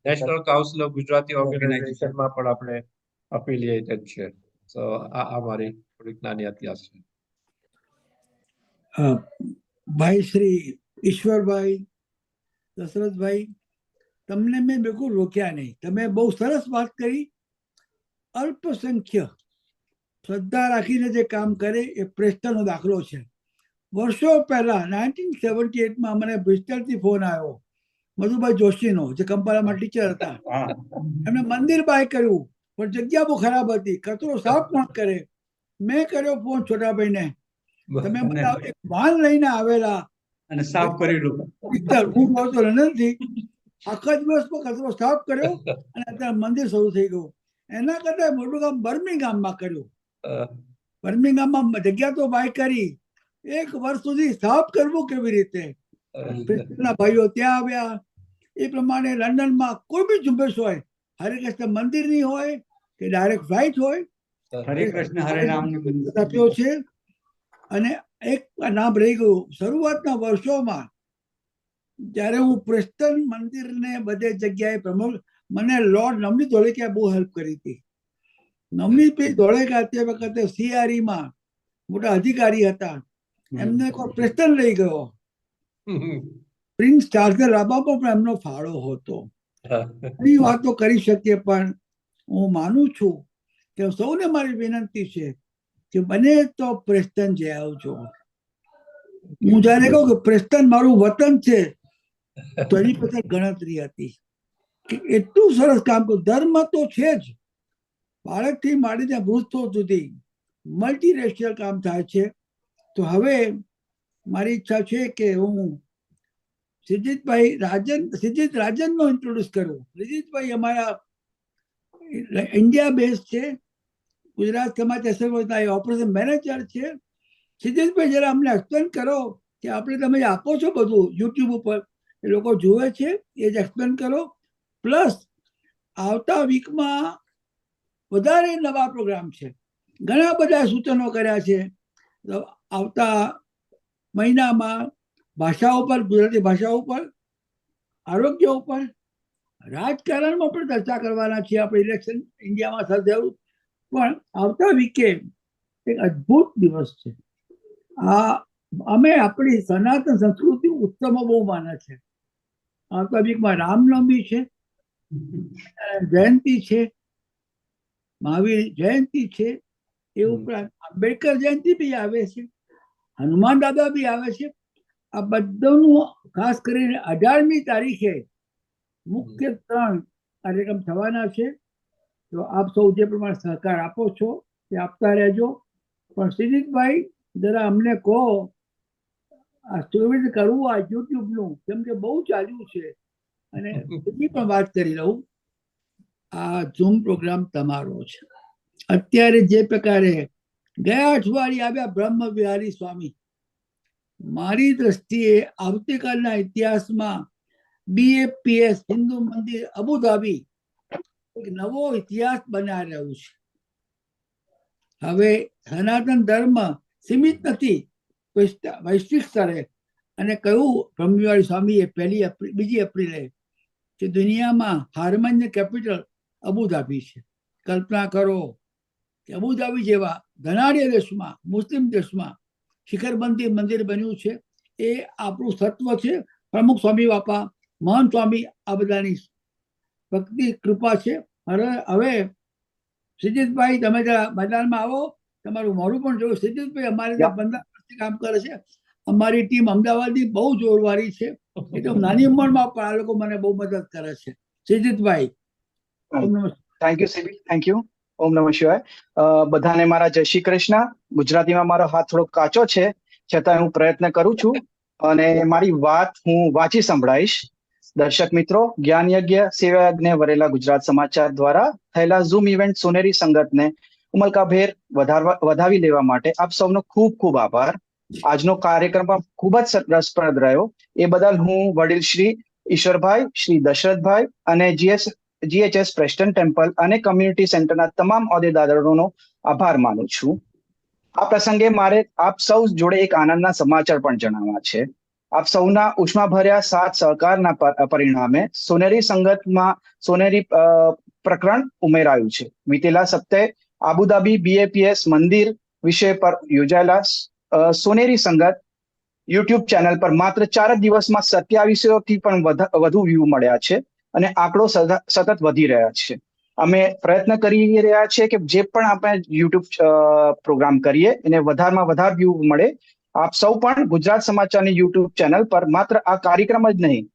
નેશનલ કાઉન્સિલ ઓફ ગુજરાતી ઓર્ગેનાઇઝેશનમાં પણ આપણે અફિલિએટેડ છે. સો આ મારી થોડીક નાની ઇતિહાસ છે. ભાઈ શ્રી ઈશ્વરભાઈ, દશરથભાઈ, તમને મેં બિલકુલ રોક્યા નહીં. તમે બહુ સરસ વાત કરી. અલ્પસંખ્ય શ્રદ્ધા રાખીને જે કામ કરે એ પ્રેસ્ટનનો દાખલો છે. વર્ષો પહેલા 1978માં મને બ્રિસ્ટલથી ફોન આવ્યો, મધુભાઈ જોશીનો, જે કંપાલામાં ટીચર હતા. એમને મંદિર બાય કર્યું, પણ જગ્યા બહુ ખરાબ હતી, કચરો સાફ પણ કરે. મેં કર્યો ફોન છોટાભાઈને, તમે બધા એક વાન લઈને આવેલા અને સાફ કરેલું. હું પહોંચતો લંડનથી, આખા દિવસમાં કચરો સાફ કર્યો અને અત્યારે મંદિર શરૂ થઈ ગયું. એના કરતા મોટું કામ બર્મિંગહામમાં કર્યું. બર્મિંગહામમાં જગ્યા તો બાય કરી, 1 વર્ષ સુધી સાફ કરવું કેવી રીતે, ભાઈઓ ત્યાં આવ્યા. એ પ્રમાણે લંડનમાં કોઈ બી ઝુંબેશ હોય, હરે કૃષ્ણ મંદિરની હોય કે ડાયરેક્ટ ફ્લાઇટ હોય, હરે કૃષ્ણ હરે રામ આપ્યો છે. અને એક નામ રહી ગયું, શરૂઆતના વર્ષોમાં જ્યારે હું પ્રેસ્ટન મંદિરને બધે જગ્યાએ પ્રમોટ, મને લોર્ડ નવનીત ધોળકિયાએ બહુ હેલ્પ કરી હતી. નવનીતભાઈ ધોળકિયા તે વખતે CREમાં મોટા અધિકારી હતા. એમને કોઈ પ્રેસ્ટન લઈ ગયો. પ્રિન્સ ચાર્લ્સને લાવવામાં પણ એમનો ફાળો હતો. એ વાતો કરી શકીએ, પણ હું માનું છું કે સૌને મારી વિનંતી છે કે બને તો પ્રેસ્ટન જઈ આવજો. હું જયારે કહું કે પ્રેસ્ટન મારું વતન છે, તો એની પછી ગણતરી હતી કે એટલું સરસ કામ કર્યું. ધર્મ તો છે જ, બાળકથી માંડીને વૃદ્ધો સુધી મલ્ટીરેશિયલ કામ થાય છે. તો હવે મારી ઈચ્છા છે કે હું સિદ્ધિત રાજનનો ઇન્ટ્રોડ્યુસ કરું. સિદ્ધિતભાઈ અમારા ઇન્ડિયા બેઝ છે, ગુજરાત સમાજ એસોસિએશનના ઓપરેશન મેનેજર છે. સિદ્ધિતભાઈ જરા અમને એક્સપ્લેન કરો કે આપણે તમે આપો છો બધું યુટ્યુબ ઉપર, એ લોકો જુએ છે, એ જ એક્સપ્લેન કરો. પ્લસ આવતા વીકમાં વધારે નવા પ્રોગ્રામ છે. ઘણા બધા સૂચનો કર્યા છે. આવતા મહિનામાં ભાષા ઉપર, ગુજરાતી ભાષા ઉપર, આરોગ્ય ઉપર, રાજકારણમાં પણ ચર્ચા કરવાના છીએ. આપણે ઇલેક્શન ઇન્ડિયામાં થયું, પણ આવતા વીકે એક અદ્ભુત દિવસ છે. અમે આપણી સનાતન સંસ્કૃતિ ઉત્સવમાં બહુ માને છે. આવતા વીકમાં રામનવમી છે, જયંતિ છે, મહાવીર જયંતિ છે, એ ઉપરાંત આંબેડકર જયંતિ બી આવે છે, હનુમાન દાદા બી આવે છે. આ બધાનું ખાસ કરીને 18મી તારીખે મુખ્ય 3 કાર્યક્રમ થવાના છે. તો આપ સૌ જે પ્રમાણે સહકાર આપો છો તે આપતા રહેજો. પણ સિદ્ધિતભાઈ જરા અમને કહો, આ કેવી રીતે કરવું આ યુટ્યુબનું, કેમ કે બહુ ચાલ્યું છે. અને એની પણ વાત કરી લઉં, આ ઝૂમ પ્રોગ્રામ તમારો છે, અત્યારે જે પ્રકારે ગયા અઠવાડિયે આવ્યા બ્રહ્મ વિહારી સ્વામી, મારી દ્રષ્ટિએ આવતીકાલના ઇતિહાસમાં BAPS હિન્દુ મંદિર અબુધાબી એક નવો ઇતિહાસ બનાવી રહ્યું છે. હવે સનાતન ધર્મ સીમિત નથી વૈશ્વિક સ્તરે, અને કહ્યું બ્રહ્મવિહારી સ્વામીએ 2 એપ્રિલે કે દુનિયામાં હાર્મન્ય કેપિટલ અબુધાબી છે. કલ્પના કરો કે અબુધાબી જેવા ધનાઢ્ય દેશમાં, મુસ્લિમ દેશમાં શિખરબંધી મંદિર બન્યું છે. એ આપણું સત્વ છે. પ્રમુખ સ્વામી બાપા, મહંત સ્વામી, આ બધાની ભક્તિ કૃપા છે. હવે સિદ્ધિતભાઈ, તમે જરા મેદાનમાં આવો, તમારું મોઢું પણ જોયું. સિદ્ધિતભાઈ અમારે ત્યાં 15 વર્ષથી કામ કરે છે. અમારી ટીમ અમદાવાદની બહુ જોરવારી છે. એટલે નાની ઉંમરમાં પણ આ લોકો મને બહુ મદદ કરે છે. Siddhitbhai, thank you CB, thank you. ઓમ નમઃ શિવાય. બધાને મારા જય શ્રી કૃષ્ણ. ગુજરાતીમાં મારો હાથ થોડો કાચો છે, છતાં હું પ્રયત્ન કરું છું અને મારી વાત હું વાંચી સંભળાઈશ. દર્શક મિત્રો, જ્ઞાન યજ્ઞ સેવા યજ્ઞ વરેલા ગુજરાત સમાચાર દ્વારા થયેલા ઝૂમ ઇવેન્ટ સોનેરી સંગતને ઉમલકાભેર વધાવી લેવા માટે આપ સૌનો ખૂબ ખૂબ આભાર. આજનો કાર્યક્રમ ખૂબ જ રસપ્રદ રહ્યો. એ બદલ હું વડીલ શ્રી ઈશ્વરભાઈ, શ્રી દશરથભાઈ અને GHS પ્રેસ્ટન ટેમ્પલ અને કમ્યુનિટી સેન્ટરના તમામ હોદ્દેદારોનો આભાર માનું છું. આ પ્રસંગે મારે આપ સૌ જોડે એક આનંદના સમાચાર પણ જણાવવા છે. આપ સૌના ઉષ્માભર્યા સાથ સહકારના પરિણામે સોનેરી સંગતમાં સોનેરી પ્રકરણ ઉમેરાયું છે. વીતેલા સપ્તાહે આબુધાબી BAPS મંદિર વિષય પર યોજાયેલા સોનેરી સંગત YouTube ચેનલ પર માત્ર 4 જ દિવસમાં 2700 થી પણ વધુ વ્યૂ મળ્યા છે અને આંકડો સતત વધી રહ્યા છે. અમે પ્રયત્ન કરી રહ્યા છીએ કે જે પણ આપણે YouTube પ્રોગ્રામ કરીએ એને વધારેમાં વધારે વ્યૂ મળે. આપ સૌ પણ ગુજરાત સમાચારની YouTube ચેનલ પર માત્ર આ કાર્યક્રમ જ નહીં,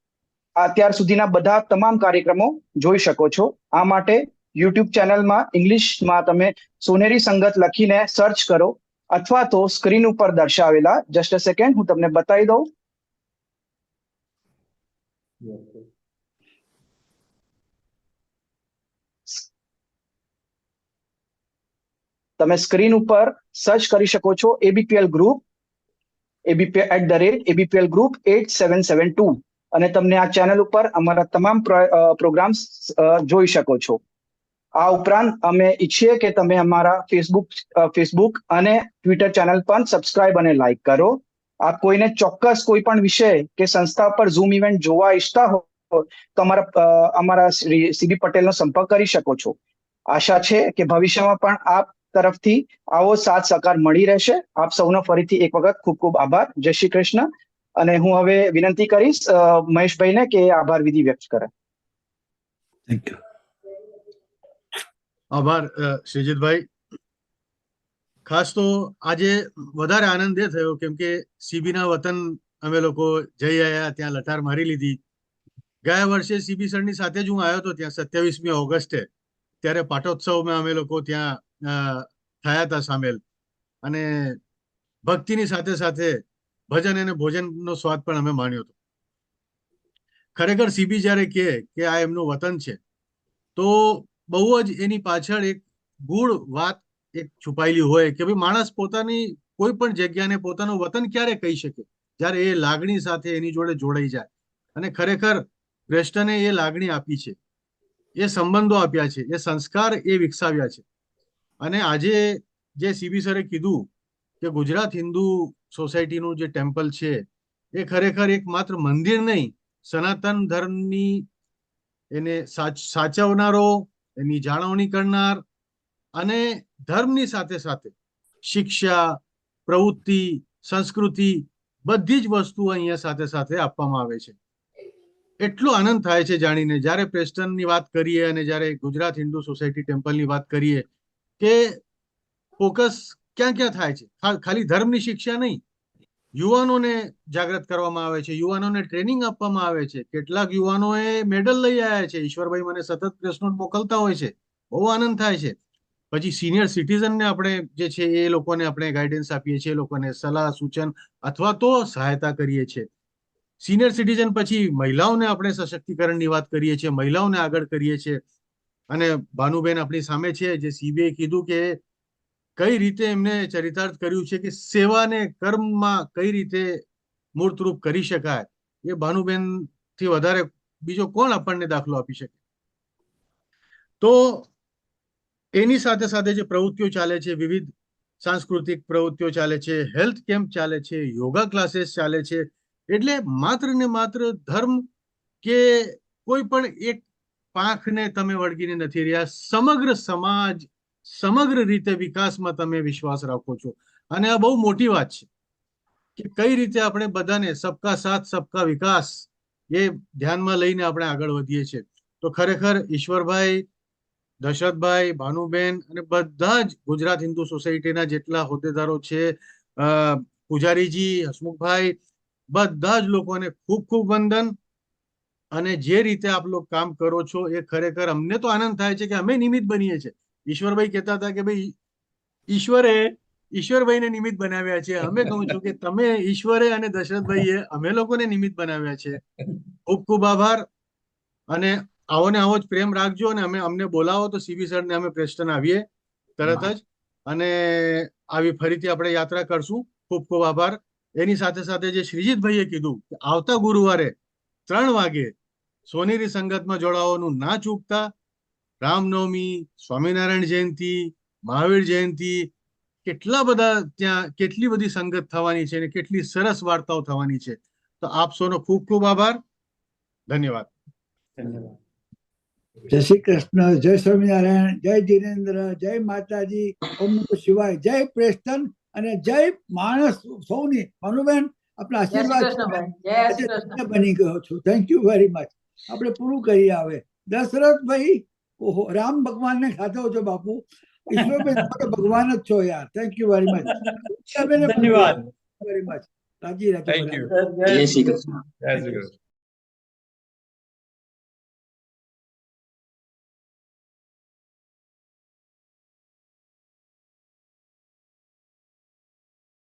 અત્યાર સુધીના બધા તમામ કાર્યક્રમો જોઈ શકો છો. આ માટે YouTube ચેનલમાં ઇંગ્લિશમાં તમે સોનેરી સંગત લખીને સર્ચ કરો, અથવા તો સ્ક્રીન ઉપર દર્શાવેલા, જસ્ટ અ સેકન્ડ હું તમને બતાવી દઉં. તમે સ્ક્રીન ઉપર સર્ચ કરી શકો છો ABPL ગ્રુપ, ABPL ગ્રુપ 8772, અને તમને આ ચેનલ ઉપર અમારા તમામ પ્રોગ્રામ્સ જોઈ શકો છો. આ ઉપરાંત અમે ઈચ્છીએ કે તમે અમારા ફેસબુક અને ટ્વિટર ચેનલ પર સબસ્ક્રાઇબ અને લાઇક કરો. આપ કોઈને ચોક્કસ કોઈ પણ વિષય કે સંસ્થા પર ઝૂમ ઇવેન્ટ જોવા ઈચ્છતા હો તો અમારા CB પટેલનો સંપર્ક કરી શકો છો. આશા છે કે ભવિષ્યમાં પણ આપ તરફથી આવો સાથ સહકાર મળી રહેશે. આપ સૌનો ફરીથી એક વખત ખૂબ ખૂબ આભાર. જય શ્રી કૃષ્ણ. અને હું હવે વિનંતી કરીશ મહેશભાઈને કે આભાર વિધિ વ્યક્ત કરે. Thank you. આભાર શ્રીજીતભાઈ. ખાસ તો આજે વધારે આનંદ એ થયો કેમ કે CBના વતન અમે લોકો જઈ આવ્યા, ત્યાં લટાર મારી લીધી. ગયા વર્ષે CB સરની સાથે જ હું આવ્યો હતો ત્યાં 27મી ઓગસ્ટે, ત્યારે પાટોત્સવમાં અમે લોકો ત્યાં થયા હતા સામેલ, અને ભક્તિની સાથે સાથે ભજન અને ભોજનનો સ્વાદ પણ અમે માણ્યો હતો. ખરેખર CB જ્યારે કહે કે આ એમનું વતન છે તો બહુ જ એની પાછળ એક ગૂઢ વાત એક છુપાયેલી હોય કે ભાઈ માણસ પોતાની કોઈ પણ જગ્યાને પોતાનું વતન ક્યારે કહી શકે, જ્યારે એ લાગણી સાથે એની જોડે જોડાઈ જાય. અને ખરેખર પ્રેસ્ટને એ લાગણી આપી છે, એ સંબંધો આપ્યા છે, એ સંસ્કાર એ વિકસાવ્યા છે. અને આજે જે CB સરે કીધું કે ગુજરાત હિન્દુ સોસાયટીનું જે ટેમ્પલ છે એ ખરેખર એક માત્ર મંદિર નહીં, સનાતન ધર્મની એને સાચવનારો, એની જાળવણી કરનાર, અને ધર્મની સાથે સાથે શિક્ષા, પ્રવૃત્તિ, સંસ્કૃતિ બધી જ વસ્તુઓ અહીંયા સાથે સાથે આપવામાં આવે છે. એટલો આનંદ થાય છે જાણીને જ્યારે પ્રેસ્ટનની વાત કરીએ અને જ્યારે ગુજરાત હિન્દુ સોસાયટી ટેમ્પલની વાત કરીએ કે ફોકસ ક્યાં ક્યાં થાય છે. ખાલી ધર્મની શિક્ષા નહીં, યુવાનોને જાગૃત કરવામાં આવે છે, યુવાનોને ટ્રેનિંગ આપવામાં આવે છે. કેટલાક યુવાનોએ મેડલ લઈ આવ્યા છે. ઈશ્વરભાઈ મને સતત પ્રેસ નોટ મોકલતા હોય છે, બહુ આનંદ થાય છે. પછી સિનિયર સિટીઝનને આપણે જે છે એ લોકોને આપણે ગાઈડન્સ આપીએ છીએ, એ લોકોને સલાહ સૂચન અથવા તો સહાયતા કરીએ છીએ. સિનિયર સિટીઝન પછી મહિલાઓને આપણે સશક્તિકરણની વાત કરીએ છીએ, મહિલાઓને આગળ કરીએ છીએ. અને ભાનુબેન આપણી સામે છે, જે સીબીએ કીધું કે કઈ રીતે એમને ચરિતાર્થ કર્યું છે કે સેવાને કર્મમાં કઈ રીતે મૂર્તરૂપ કરી શકાય, એ ભાનુબેન થી વધારે બીજો કોણ આપણને દાખલો આપી શકે. તો એની સાથે સાથે જે પ્રવૃત્તિઓ ચાલે છે, વિવિધ સાંસ્કૃતિક પ્રવૃત્તિઓ ચાલે છે, હેલ્થ કેમ્પ ચાલે છે, યોગા ક્લાસીસ ચાલે છે, એટલે માત્ર ને માત્ર ધર્મ કે કોઈ પણ એક પાંખને તમે વળગીને નથી રહ્યા. સમગ્ર સમાજ, સમગ્ર રીતે વિકાસમાં તમે વિશ્વાસ રાખો છો. અને આ બહુ મોટી વાત છે કે કઈ રીતે આપણે બધાને સબકા સાથ સબકા વિકાસ એ ધ્યાનમાં લઈને આપણે આગળ વધીએ છીએ. તો ખરેખર ઈશ્વરભાઈ, દશરથભાઈ, ભાનુબેન અને બધા જ ગુજરાત હિન્દુ સોસાયટીના જેટલા હોદ્દેદારો છે, પૂજારીજી, હસમુખભાઈ, બધા જ લોકોને ખૂબ ખૂબ વંદન. અને જે રીતે આપ લોકો કામ કરો છો એ ખરેખર અમને તો આનંદ થાય છે કે અમે નિમિત્ત બનીએ છીએ. ઈશ્વરભાઈ કહેતા હતા કે ભાઈ ઈશ્વરભાઈને નિમિત્ત બનાવ્યા છે. અમે કહું છું કે તમે ઈશ્વરે અને દશરથભાઈએ અમે લોકોને નિમિત્ત બનાવ્યા છે. ખૂબ ખૂબ આભાર. અને આવો ને આવો જ પ્રેમ રાખજો. અને અમને બોલાવો તો સીબી સર ને અમે પ્રેસ્ટન આવીએ તરત જ. અને આવી ફરીથી આપણે યાત્રા કરશું. ખૂબ ખૂબ આભાર. એની સાથે સાથે જે શ્રીજીતભાઈએ કીધું કે આવતા ગુરુવારે 3 વાગે સોનેરી સંગતમાં જોડાવાનું ના ચૂકતા. રામનવમી, સ્વામિનારાયણ જયંતિ, મહાવીર જયંતિ, કેટલા બધા ત્યાં કેટલી બધી સંગત થવાની છે અને કેટલી સરસ વાર્તાઓ થવાની છે. તો આપ સૌનો ખૂબ ખૂબ આભાર. ધન્યવાદ. જય શ્રી કૃષ્ણ, જય સ્વામિનારાયણ, જય જીનેન્દ્ર, જય માતાજી, ઓમ નમઃ શિવાય, જય પ્રેસ્ટન અને જય માણસ સૌની. ભાનુબેન, આપણા જય શ્રી આશીર્વાદ કૃષ્ણ છે. ભાઈ, જય આજે શ્રી કૃષ્ણ. ધન્ય બની ગયો છું. Thank you very much. આપણે પૂરું કરીએ હવે. દશરથભાઈ, ઓહો, રામ ભગવાનને ખાધો છો બાપુ. ઈશ્વરભાઈ, તમે તો ભગવાન જ છો યાર. Thank you very much. ધન્યવાદ. Very much. રાજી રાજી. Thank you. જય શ્રી કૃષ્ણ. જય શ્રી કૃષ્ણ.